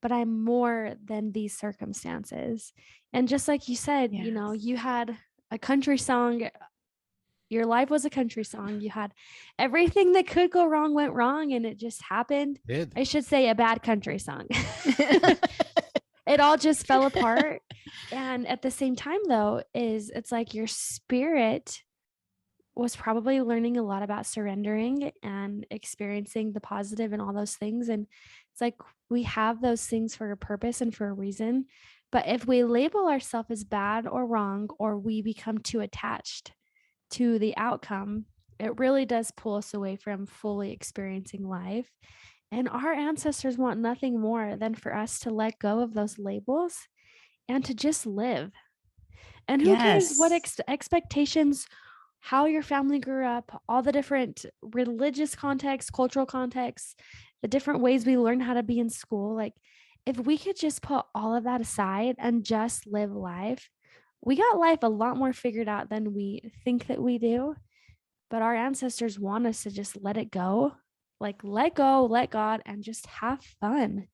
but I'm more than these circumstances. And just like you said, you had a country song Your life was a country song. You had everything that could go wrong went wrong, and it just happened. I should say a bad country song. It all just fell apart. And at the same time, though, it's like your spirit was probably learning a lot about surrendering and experiencing the positive and all those things. And it's like we have those things for a purpose and for a reason. But if we label ourselves as bad or wrong, or we become too attached to the outcome, it really does pull us away from fully experiencing life. And our ancestors want nothing more than for us to let go of those labels and to just live. And who cares what expectations, how your family grew up, all the different religious contexts, cultural contexts, the different ways we learn how to be in school. Like, if we could just put all of that aside and just live life, we got life a lot more figured out than we think that we do. But our ancestors want us to just let it go, like let go, let God, and just have fun,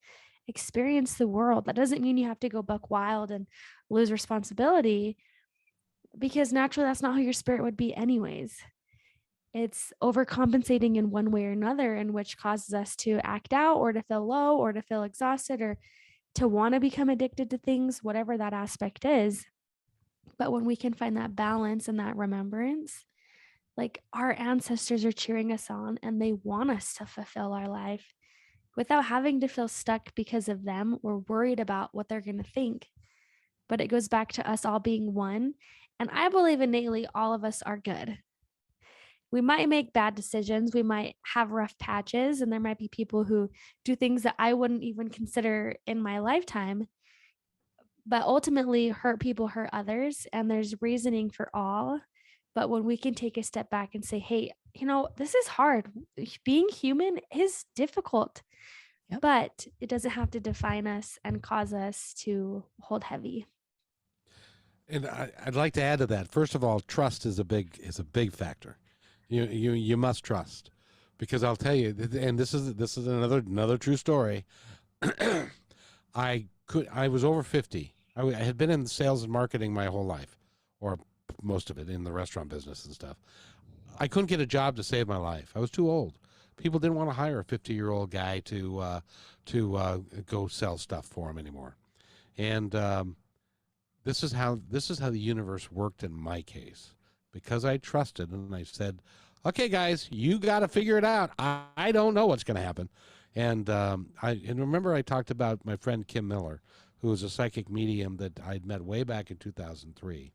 experience the world. That doesn't mean you have to go buck wild and lose responsibility, because naturally that's not who your spirit would be anyways. It's overcompensating in one way or another, in which causes us to act out or to feel low or to feel exhausted or to want to become addicted to things, whatever that aspect is. But when we can find that balance and that remembrance, like our ancestors are cheering us on and they want us to fulfill our life without having to feel stuck because of them or worried about what they're going to think. But it goes back to us all being one. And I believe innately all of us are good. We might make bad decisions. We might have rough patches, and there might be people who do things that I wouldn't even consider in my lifetime. But ultimately, hurt people hurt others, and there's reasoning for all. But when we can take a step back and say, hey, this is hard. Being human is difficult, but it doesn't have to define us and cause us to hold heavy. And I'd like to add to that. First of all, trust is a big factor. You must trust, because I'll tell you, and this is another true story. I was over 50. I had been in sales and marketing my whole life, or most of it, in the restaurant business and stuff. I couldn't get a job to save my life. I was too old. People didn't want to hire a 50-year-old guy to go sell stuff for them anymore. And this is how the universe worked in my case, because I trusted and I said, okay, guys, you got to figure it out. I don't know what's going to happen. And remember I talked about my friend Kim Miller, who was a psychic medium that I'd met way back in 2003.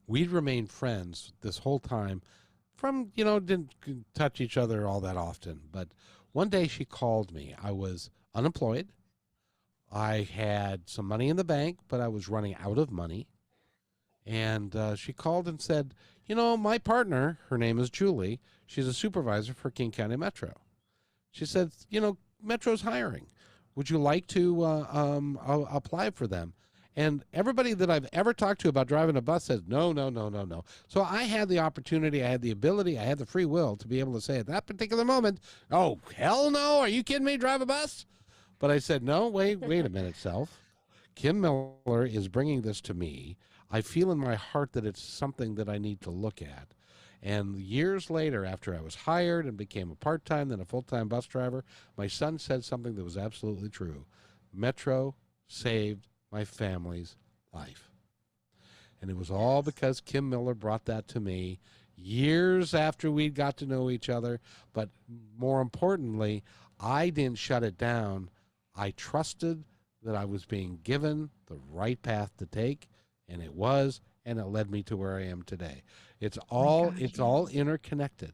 We'd remained friends this whole time didn't touch each other all that often. But one day she called me. I was unemployed. I had some money in the bank, but I was running out of money. And she called and said, my partner, her name is Julie. She's a supervisor for King County Metro. She said, Metro's hiring. Would you like to apply for them? And everybody that I've ever talked to about driving a bus says, no. So I had the opportunity, I had the ability, I had the free will to be able to say at that particular moment, oh, hell no, are you kidding me, drive a bus? But I said, no, wait a minute, self. Kim Miller is bringing this to me. I feel in my heart that it's something that I need to look at. And years later, after I was hired and became a part-time, then a full-time bus driver, my son said something that was absolutely true. Metro saved my family's life. And it was all because Kim Miller brought that to me years after we got to know each other. But more importantly, I didn't shut it down. I trusted that I was being given the right path to take, and it was, and it led me to where I am today. It's all interconnected.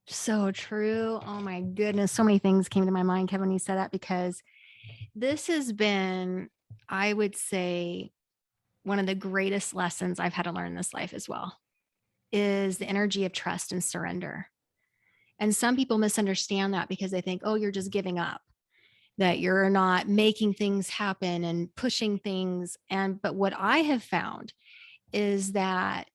So true. Oh my goodness. So many things came to my mind, Kevin, when you said that, because this has been, I would say, one of the greatest lessons I've had to learn in this life as well, is the energy of trust and surrender. And some people misunderstand that because they think, oh, you're just giving up, that you're not making things happen and pushing things. But what I have found is that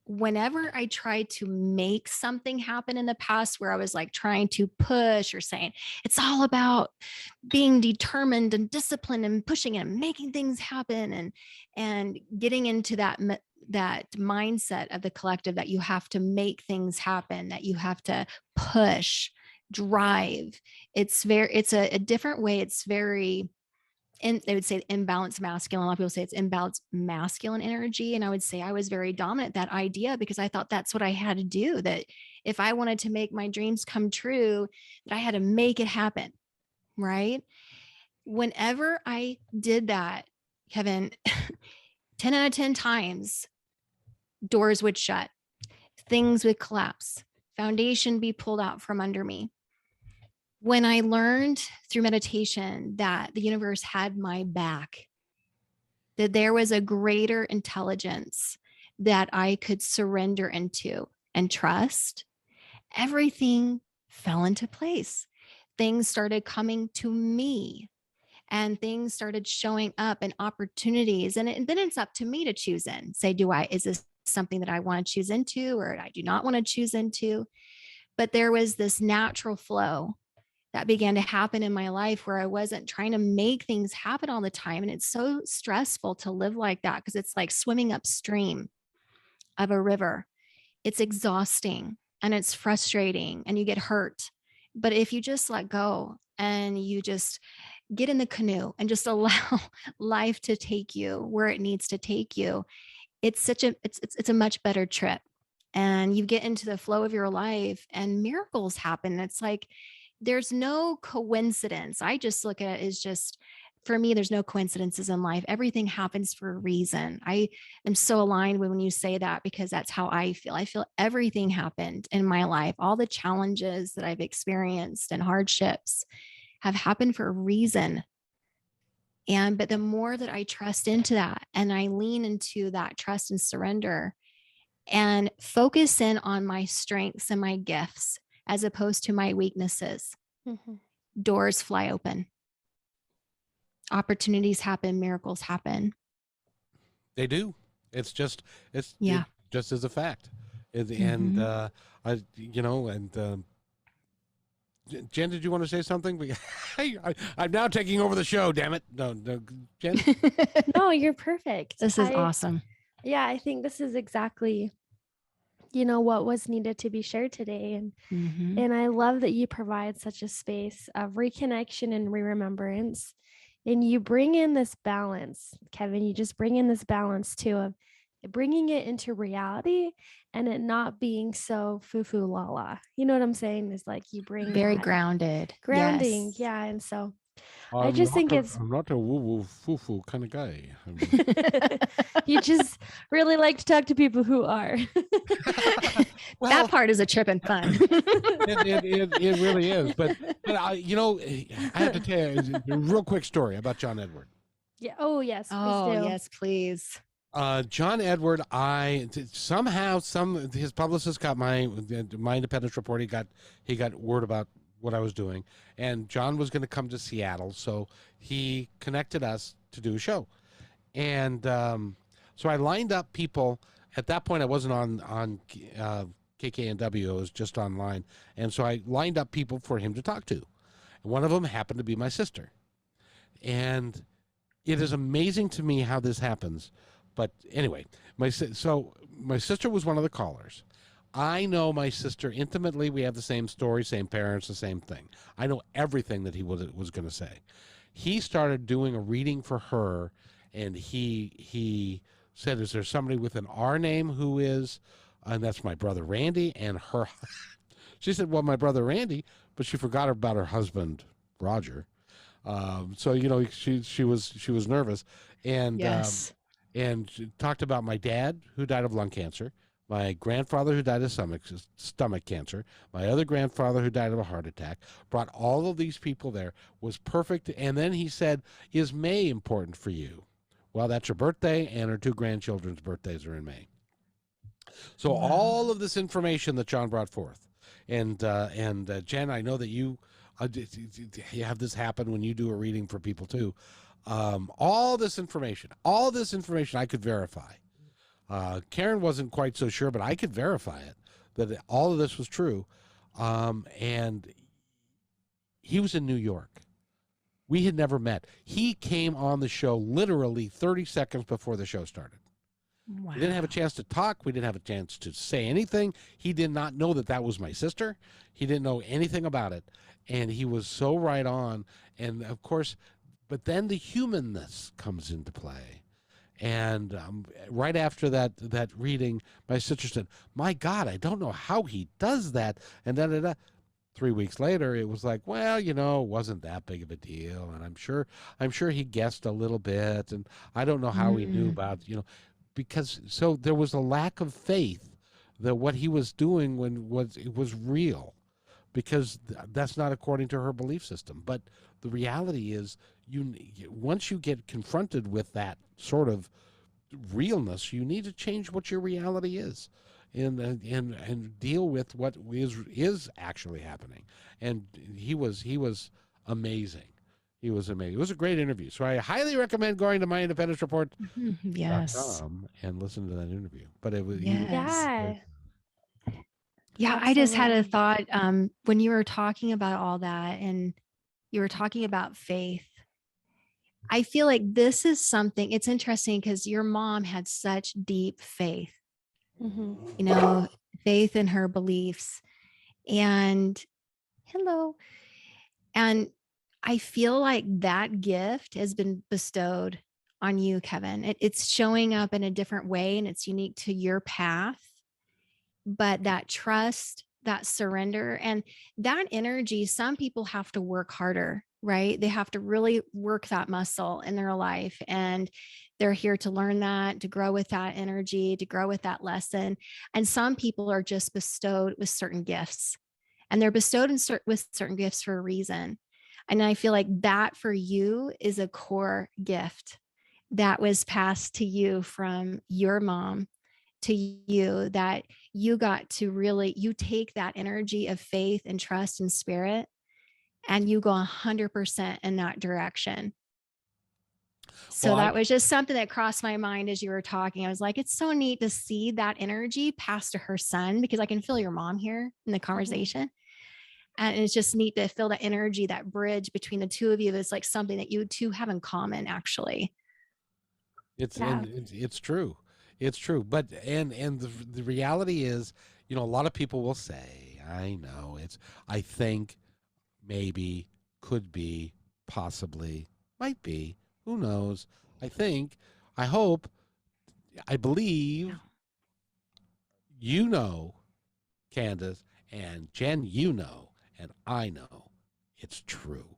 whenever I tried to make something happen in the past, where I was like trying to push or saying it's all about being determined and disciplined and pushing and making things happen and getting into that mindset of the collective that you have to make things happen, that you have to push, drive. It's a different way. It's very, and they would say imbalanced masculine. A lot of people say it's imbalanced masculine energy. And I would say I was very dominant, that idea, because I thought that's what I had to do, that if I wanted to make my dreams come true, that I had to make it happen. Right. Whenever I did that, Kevin, 10 out of 10 times, doors would shut, things would collapse, foundation be pulled out from under me. When I learned through meditation that the universe had my back, that there was a greater intelligence that I could surrender into and trust, everything fell into place. Things started coming to me, and things started showing up and opportunities. And then it's up to me to choose in, say, is this something that I want to choose into, or I do not want to choose into? But there was this natural flow that began to happen in my life where I wasn't trying to make things happen all the time. And it's so stressful to live like that, because it's like swimming upstream of a river. It's exhausting and it's frustrating and you get hurt. But if you just let go and you just get in the canoe and just allow life to take you where it needs to take you, it's a much better trip. And you get into the flow of your life and miracles happen. It's like, there's no coincidence. I just look at it as just, for me, there's no coincidences in life. Everything happens for a reason. I am so aligned with when you say that, because that's how I feel. I feel everything happened in my life. All the challenges that I've experienced and hardships have happened for a reason. But the more that I trust into that, and I lean into that trust and surrender and focus in on my strengths and my gifts, as opposed to my weaknesses, doors fly open. Opportunities happen, miracles happen. They do. It just is a fact. And Jen, did you want to say something? I'm now taking over the show, damn it. No, Jen? No, you're perfect. This is awesome. Yeah, I think this is exactly, what was needed to be shared today. And I love that you provide such a space of reconnection and remembrance. And you bring in this balance, Kevin, you just bring in this balance too, of bringing it into reality and it not being so foo-foo la-la. You know what I'm saying? It's like you bring very grounding. Yes. Yeah. And so I just think I'm not a woo-woo foo-foo kind of guy. You just really like to talk to people who are. Well, that part is a trip and fun. it really is. But I have to tell you a real quick story about John Edward. Yeah. Oh, yes. Yes, please. John Edward, somehow his publicist got my independence report. He got word about what I was doing, and John was going to come to Seattle, so he connected us to do a show. And so I lined up people. At that point, I wasn't on KKNW. I was just online, and so I lined up people for him to talk to. And one of them happened to be my sister, and it is amazing to me how this happens. But anyway, my sister was one of the callers. I know my sister intimately. We have the same story, same parents, the same thing. I know everything that he was going to say. He started doing a reading for her, and he said, "Is there somebody with an R name who is?" And that's my brother Randy. And her, she said, "Well, my brother Randy," but she forgot about her husband Roger. So she was nervous, and yes. And she talked about my dad who died of lung cancer, my grandfather who died of stomach cancer, my other grandfather who died of a heart attack, brought all of these people there, was perfect. And then he said, "Is May important for you?" Well, that's her birthday, and her two grandchildren's birthdays are in May. So all of this information that John brought forth, and Jen, I know that you have this happen when you do a reading for people too. All this information I could verify. Karen wasn't quite so sure, but I could verify it, that all of this was true. And he was in New York. We had never met. He came on the show literally 30 seconds before the show started. Wow. We didn't have a chance to talk. We didn't have a chance to say anything. He did not know that that was my sister. He didn't know anything about it. And he was so right on. And of course, but then the humanness comes into play. And right after that reading, my sister said, "My God, I don't know how he does that." And then 3 weeks later, it was like, well, it wasn't that big of a deal. And I'm sure he guessed a little bit. And I don't know how he knew about, because so there was a lack of faith that what he was doing it was real, because that's not according to her belief system. But the reality is, once you get confronted with that sort of realness, you need to change what your reality is, and deal with what is actually happening. And he was amazing. He was amazing. It was a great interview. So I highly recommend going to myindependencereport.com Yes. and listen to that interview. But it was Yes. Yeah. Yeah, I just had a Absolutely. thought when you were talking about all that and you were talking about faith. I feel like this is something, it's interesting because your mom had such deep faith, Mhm. faith in her beliefs. And hello. And I feel like that gift has been bestowed on you, Kevin. It's showing up in a different way and it's unique to your path. But that trust, that surrender, and that energy, some people have to work harder, right? They have to really work that muscle in their life. And they're here to learn that, to grow with that energy, to grow with that lesson. And some people are just bestowed with certain gifts, and they're bestowed with certain gifts for a reason. And I feel like that for you is a core gift that was passed to you from your mom to you, that you got to really, you take that energy of faith and trust and spirit and you go 100% in that direction. So that was just something that crossed my mind as you were talking. I was like, it's so neat to see that energy pass to her son, because I can feel your mom here in the conversation. And it's just neat to feel that energy, that bridge between the two of you is like something that you two have in common, actually. It's true. It's true. But the reality is, a lot of people will say, I know, I think, maybe, could be, possibly, might be, who knows? I think, I hope, I believe, Candace, and Jenn, and I know it's true.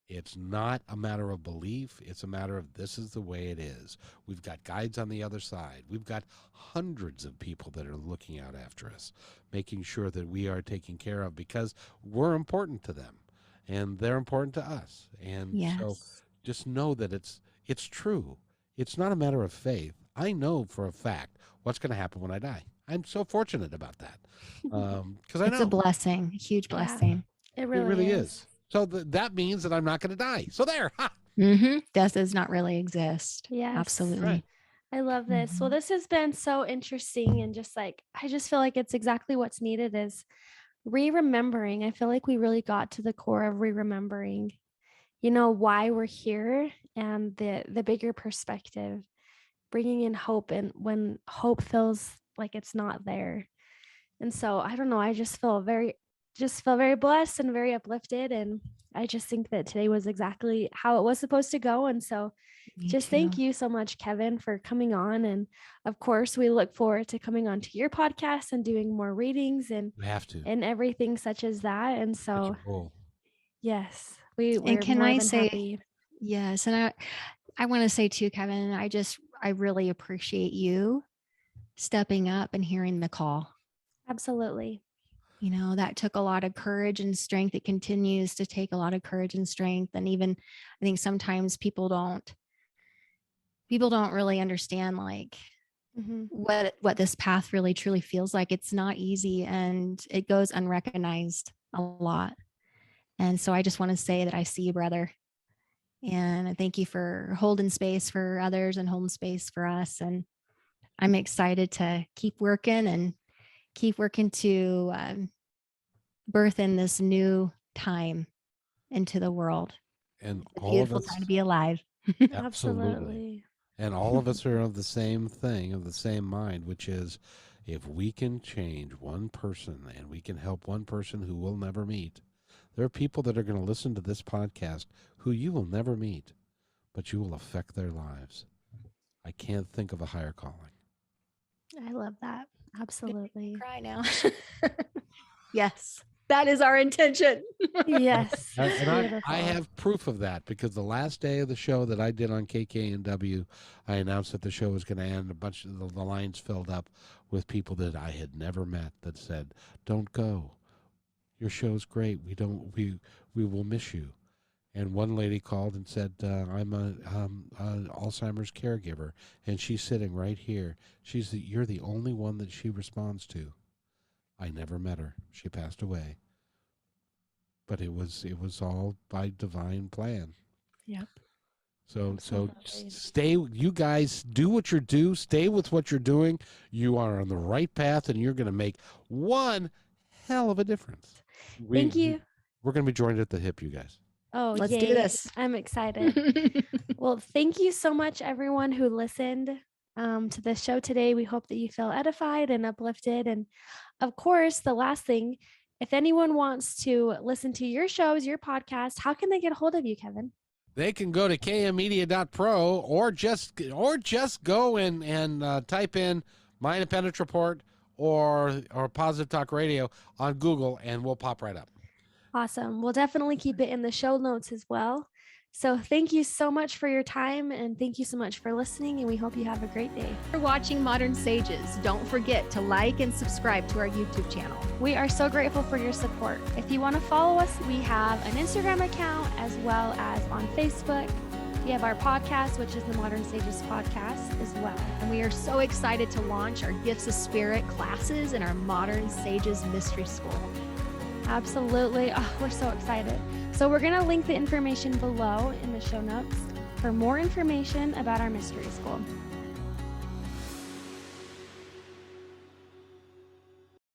It's not a matter of belief. It's a matter of, this is the way it is. We've got guides on the other side. We've got hundreds of people that are looking out after us, making sure that we are taken care of, because we're important to them and they're important to us. And so just know that it's true. It's not a matter of faith. I know for a fact what's going to happen when I die. I'm so fortunate about that. Because I know it's a blessing, a huge blessing. Yeah, it it really is. is. So that means that I'm not going to die. So there. Death does not really exist. Yes. Absolutely. Right. I love this. Well, this has been so interesting, and just like, I just feel like it's exactly what's needed is re-remembering. I feel like we really got to the core of re-remembering, why we're here, and the bigger perspective, bringing in hope, and when hope feels like it's not there. And so I don't know, I just feel very blessed and very uplifted, and I just think that today was exactly how it was supposed to go. And so thank you so much, Kevin, for coming on. And of course, we look forward to coming on to your podcast and doing more readings and You have to. and everything such as that. And so yes, we're and can more I than say happy. yes, and I want to say too, Kevin, I really appreciate you stepping up and hearing the call. Absolutely. That took a lot of courage and strength. It continues to take a lot of courage and strength. And even I think sometimes people don't really understand like what this path really truly feels like. It's not easy and it goes unrecognized a lot. And so I just want to say that I see you, brother. And I thank you for holding space for others and holding space for us. And I'm excited to keep working to birth in this new time into the world. And It's a all of beautiful us, time to be alive. absolutely. And all of us are of the same thing, of the same mind, which is if we can change one person and we can help one person who we'll never meet, there are people that are going to listen to this podcast who you will never meet, but you will affect their lives. I can't think of a higher calling. I love that. Absolutely. Cry now. Yes, that is our intention. Yes. And I Beautiful. have proof of that because the last day of the show that I did on KKNW, I announced that the show was going to end. A bunch of the lines filled up with people that I had never met that said, "Don't go. Your show's great. We will miss you." And one lady called and said, "I'm an Alzheimer's caregiver, and she's sitting right here. You're the only one that she responds to." I never met her. She passed away. But it was all by divine plan. Yep. So Absolutely. stay. You guys do what you do. Stay with what you're doing. You are on the right path, and you're going to make one hell of a difference. Thank you. We're going to be joined at the hip, you guys. Oh, Let's yay. do this. I'm excited. Well, thank you so much, everyone who listened to this show today. We hope that you feel edified and uplifted. And of course, the last thing, if anyone wants to listen to your shows, your podcast, how can they get a hold of you, Kevin? They can go to kmmedia.pro or just go and type in My Independence Report or Positive Talk Radio on Google, and we'll pop right up. Awesome. We'll definitely keep it in the show notes as well. So thank you so much for your time, and thank you so much for listening, and we hope you have a great day. For watching Modern Sages, don't forget to like and subscribe to our YouTube channel. We are so grateful for your support. If you want to follow us, we have an Instagram account as well as on Facebook. We have our podcast, which is the Modern Sages podcast as well. And we are so excited to launch our Gifts of Spirit classes in our Modern Sages Mystery School. Absolutely. Oh, we're so excited. So we're going to link the information below in the show notes for more information about our mystery school.